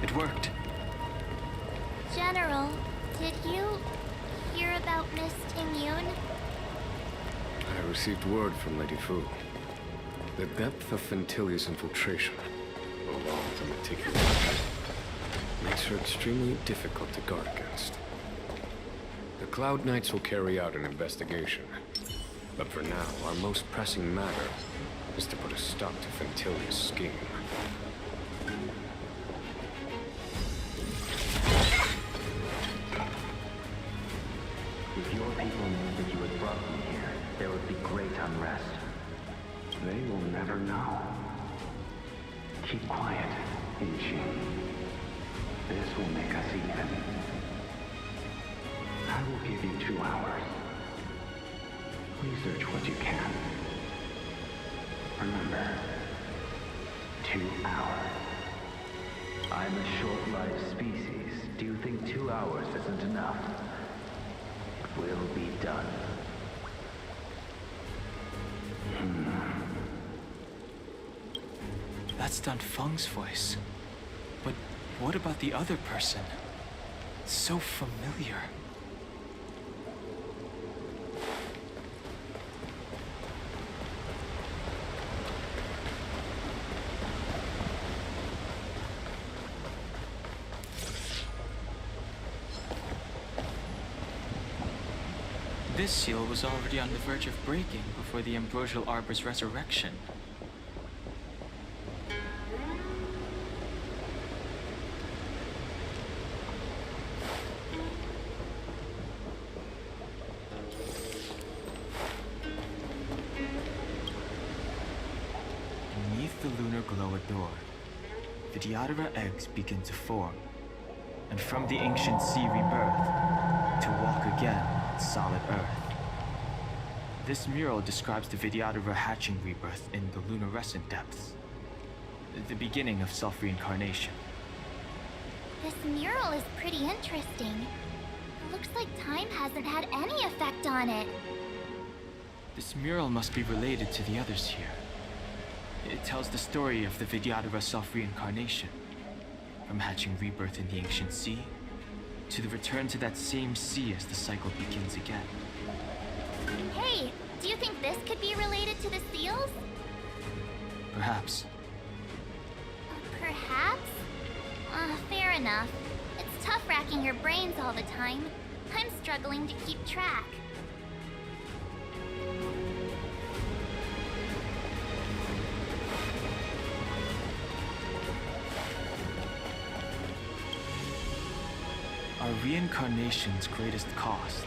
Speaker 10: It worked.
Speaker 13: General, did you hear about Miss Jingyuan?
Speaker 8: I received word from Lady Fu. The depth of PHANTYLIA's infiltration, along with the meticulous, makes her extremely difficult to guard against. The Cloud Knights will carry out an investigation. But for now, our most pressing matter is to put a stop to PHANTYLIA's scheme.
Speaker 7: If your people knew that you had brought me here, there would be great unrest. They will never know. Keep quiet, Inxin. This will make us even. I will give you 2 hours. Research what you can. Remember, 2 hours. I'm a short-lived species. Do you think 2 hours isn't enough? Will be done.
Speaker 10: That's Dun Feng's voice. But what about the other person? It's so familiar. This seal was already on the verge of breaking before the Ambrosial Arbor's resurrection. Beneath the lunar glow adore, Vidyadhara eggs begin to form, and from the ancient sea rebirth, to walk again on solid earth. This mural describes the Vidyadhara hatching rebirth in the lunarescent depths, the beginning of self-reincarnation.
Speaker 13: This mural is pretty interesting. It looks like time hasn't had any effect on it.
Speaker 10: This mural must be related to the others here. It tells the story of the Vidyadhara self-reincarnation, from hatching rebirth in the ancient sea, to the return to that same sea as the cycle begins again.
Speaker 13: Hey, do you think this could be related to the seals?
Speaker 10: Perhaps.
Speaker 13: Perhaps? Fair enough. It's tough racking your brains all the time. I'm struggling to keep track.
Speaker 10: Our reincarnation's greatest cost,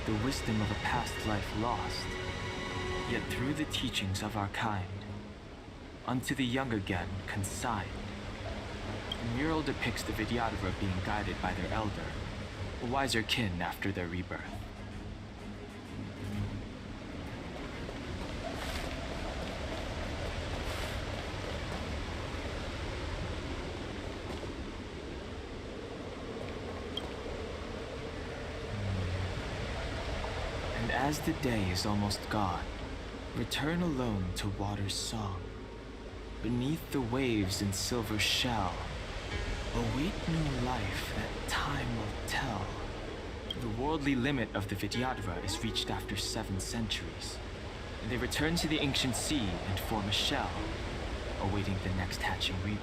Speaker 10: the wisdom of a past life lost, yet through the teachings of our kind, unto the young again consigned. The mural depicts the Vidyadhara being guided by their elder, a wiser kin after their rebirth. And as the day is almost gone, return alone to water's song. Beneath the waves in silver shell, await new life that time will tell. The worldly limit of the Vidyadhara is reached after 7 centuries. They return to the ancient sea and form a shell, awaiting the next hatching rebirth.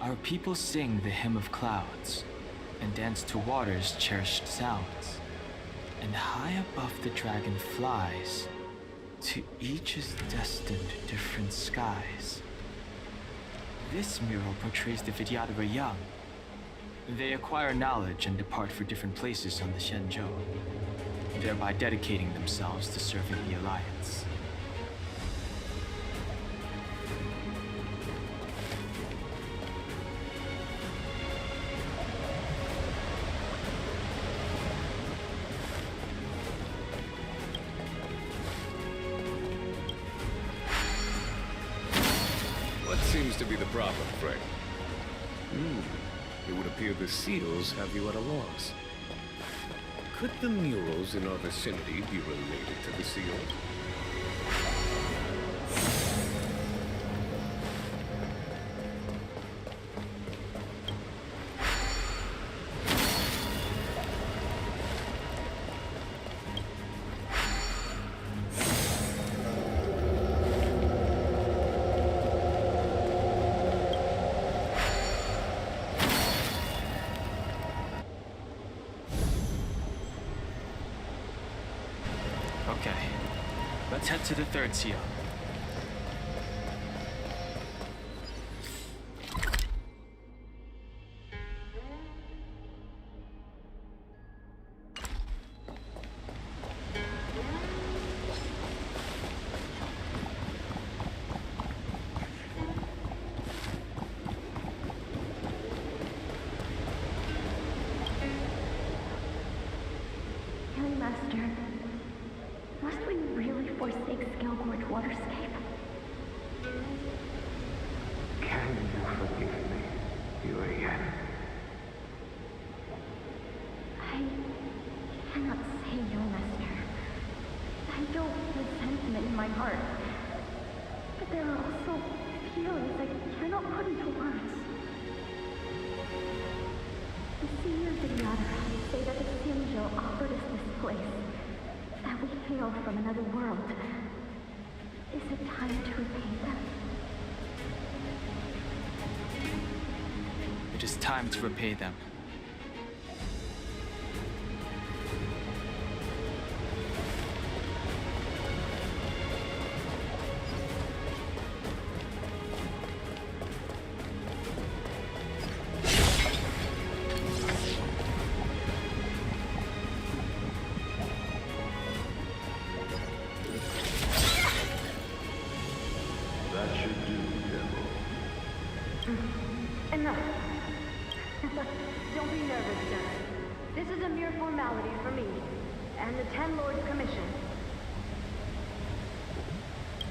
Speaker 10: Our people sing the hymn of clouds, and dance to water's cherished sounds. And high above the dragon flies, to each is destined different skies. This mural portrays the Vidyadhara young. They acquire knowledge and depart for different places on the Xianzhou, thereby dedicating themselves to serving the Alliance.
Speaker 8: Seems to be the problem, Frank. It would appear the seals have you at a loss. Could the murals in our vicinity be related to the seals?
Speaker 10: Okay, let's head to the 3rd seal.
Speaker 22: Young Master, must we really forsake Skelgorge Waterscape?
Speaker 7: Can you forgive me, Yuan?
Speaker 22: I cannot say, Young Master. I don't resentment in my heart. But there are also feelings I cannot cannot put into words. The senior Vidyadhara say that the Xianzhou offered us this place, that we hail from another world. Is it time to repay them?
Speaker 10: It is time to repay them.
Speaker 21: That should do, General.
Speaker 22: Enough. Don't be nervous, Stelle. This is a mere formality for me, and the Ten Lords Commission.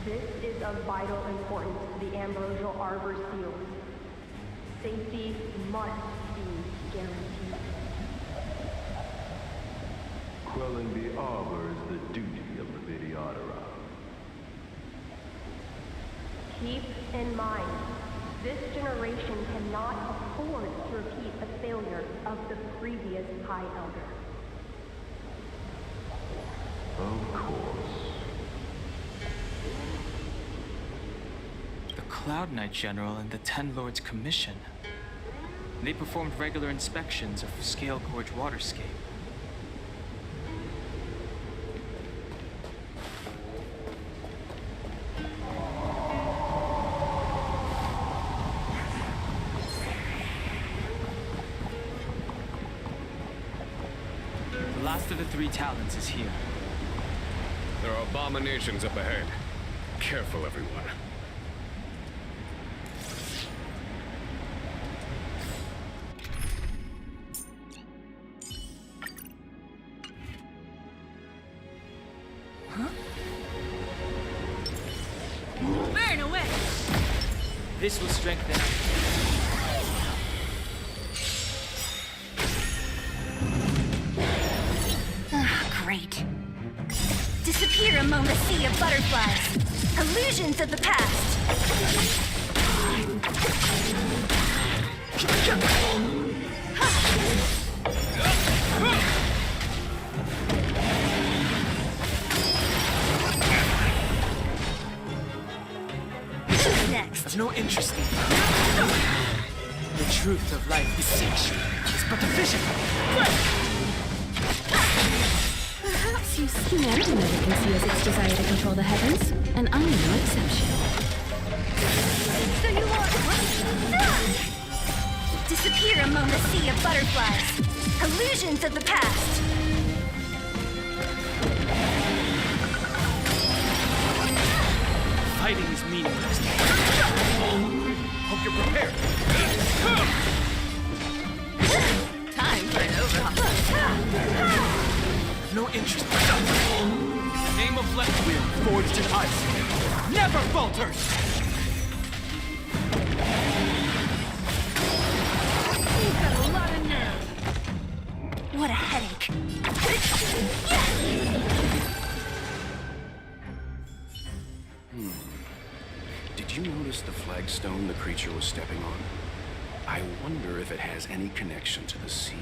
Speaker 22: This is of vital importance to the Ambrosial Arbor seals. Safety must be guaranteed.
Speaker 21: Quelling the Arbor is the duty of the Vidyadhara.
Speaker 22: Keep in mind, this generation cannot afford to repeat a failure of the previous High Elder.
Speaker 21: Of course.
Speaker 10: The Cloud Knight General and the Ten Lords Commission. They performed regular inspections of Scale Gorge Waterscape. The last of the three talents is here.
Speaker 8: There are abominations up ahead. Careful, everyone.
Speaker 24: Burn away!
Speaker 10: This will strengthen our...
Speaker 1: Great. Disappear among the sea of butterflies. Illusions of the past. Who's next?
Speaker 10: Of no interest in you. The truth of life beseech you. It's but a vision.
Speaker 4: Perhaps you've seen anything that conceals its desire to control the heavens, and I'm no exception.
Speaker 1: So you want disappear among the sea of butterflies. Illusions of the past.
Speaker 10: Fighting is meaningless.
Speaker 5: Hope you're prepared.
Speaker 24: Time for an overhaul.
Speaker 10: No interest. The name of Leftwheel, forged in ice, never falters!
Speaker 24: You've got a lot of nerve.
Speaker 1: What a headache.
Speaker 3: Did you notice the flagstone the creature was stepping on? I wonder if it has any connection to the seal.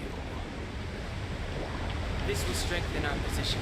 Speaker 10: This will strengthen our position.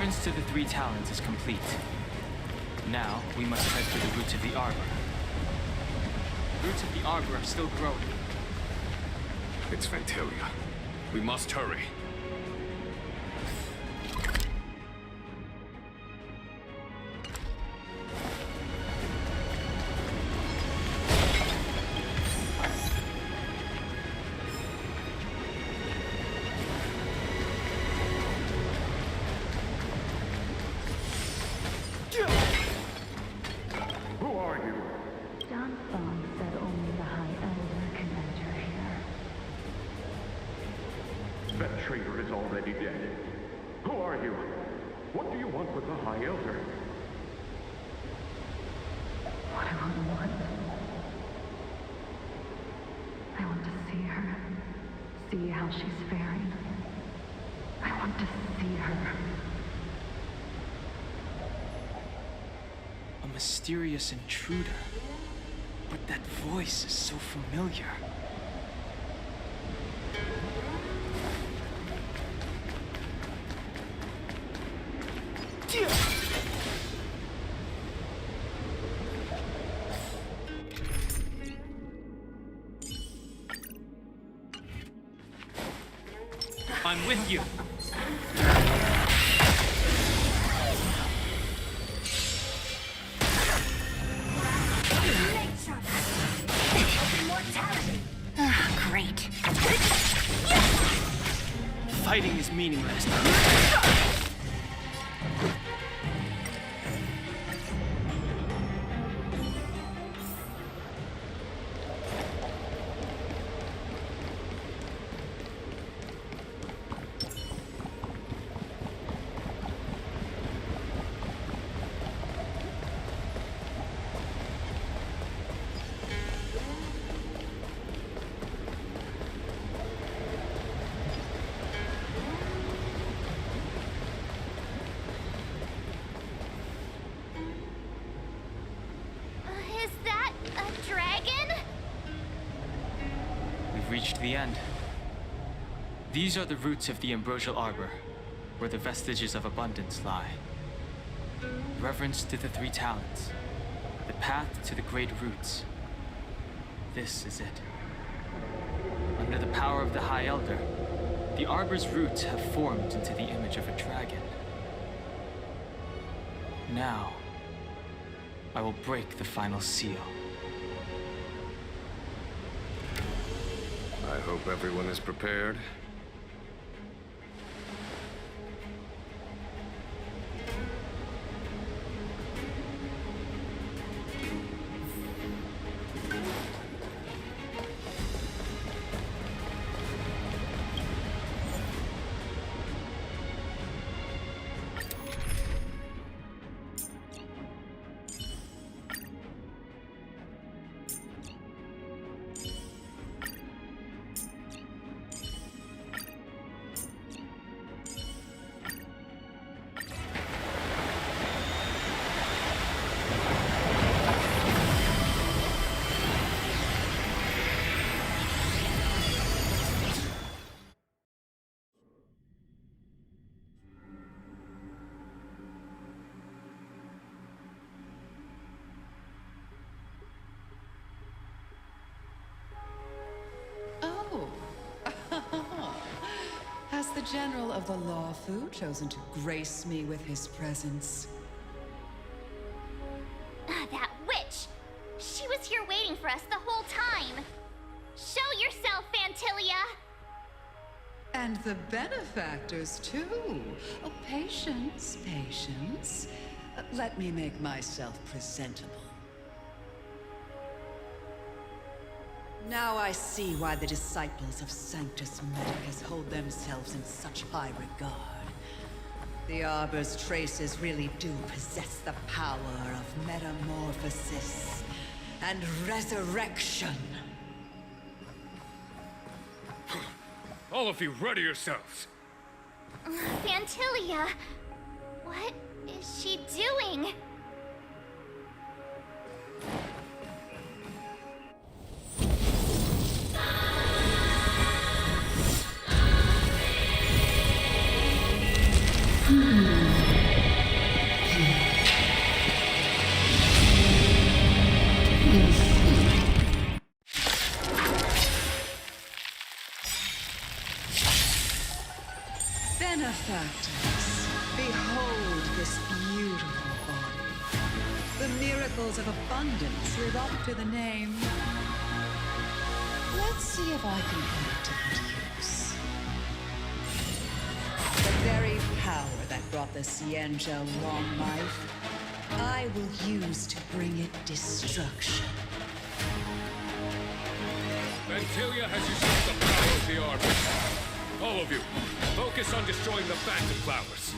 Speaker 10: reverence to the three talents is complete. Now, we must head for the roots of the arbor. The roots of the arbor are still growing.
Speaker 8: It's PHANTYLIA. We must hurry.
Speaker 21: Who are you?
Speaker 22: John Song said only the High Elder can enter here.
Speaker 21: That traitor is already dead. Who are you? What do you want with the High Elder?
Speaker 22: What do I want? I want to see her. See how she's faring. I want to see her.
Speaker 10: A mysterious intruder. But that voice is so familiar.
Speaker 20: I'm with you.
Speaker 15: Immortality.
Speaker 1: Great.
Speaker 10: Fighting is meaningless.
Speaker 13: Is that a dragon?
Speaker 10: We've reached the end. These are the roots of the ambrosial arbor, where the vestiges of abundance lie. Reverence to the three talents, the path to the great roots. This is it. Under the power of the High Elder, the arbor's roots have formed into the image of a dragon. Now, I will break the final seal.
Speaker 8: I hope everyone is prepared.
Speaker 11: Has the General of the Lawfu chosen to grace me with his presence?
Speaker 13: That witch! She was here waiting for us the whole time! Show yourself, PHANTYLIA!
Speaker 11: And the benefactors, too. Oh, patience, patience. Let me make myself presentable. Now I see why the disciples of Sanctus Medicus hold themselves in such high regard. The Arbor's traces really do possess the power of metamorphosis and resurrection.
Speaker 8: All of you, ready yourselves!
Speaker 13: PHANTYLIA! What is she doing?
Speaker 11: Benefactors, behold this beautiful body. The miracles of abundance live up to the name. Let's see if I can put it to good use. The very power that brought the Xianzhou long life, I will use to bring it destruction.
Speaker 18: PHANTYLIA has usurped the power of the Arbor. All of you, focus on destroying the Phantom Flowers.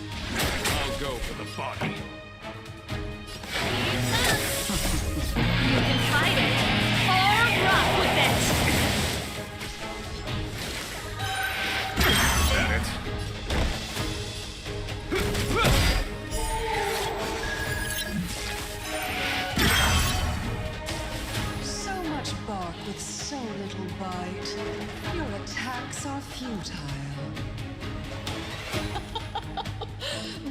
Speaker 18: I'll go for the body.
Speaker 4: You can fight it, or rock with it!
Speaker 18: That it?
Speaker 11: So much bark with so little bite. Your attacks are futile.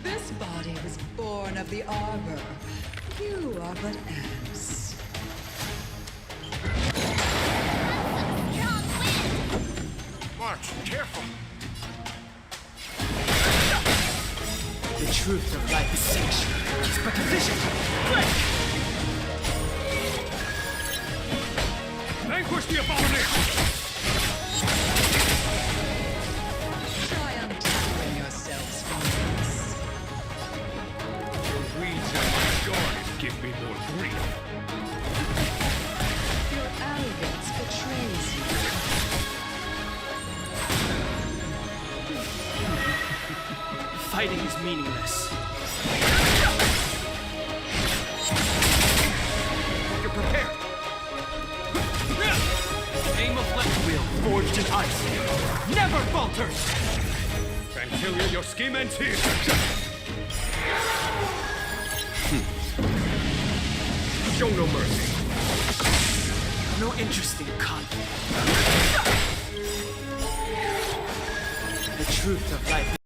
Speaker 11: This body was born of the Arbor. You are but ants.
Speaker 18: March, careful.
Speaker 10: The truth of life is sanctioned. It's but a vision. Break!
Speaker 18: Vanquish the abomination!
Speaker 11: Try untangling yourselves from this.
Speaker 18: The weeds in my garden give me more grief.
Speaker 11: Your arrogance betrays you.
Speaker 10: Fighting is meaningless.
Speaker 18: You're prepared.
Speaker 10: Aim of left wheel forged in ice. Never falters!
Speaker 18: PHANTYLIA, your scheme ends here. Show no mercy.
Speaker 10: No interest in conflict. The truth of life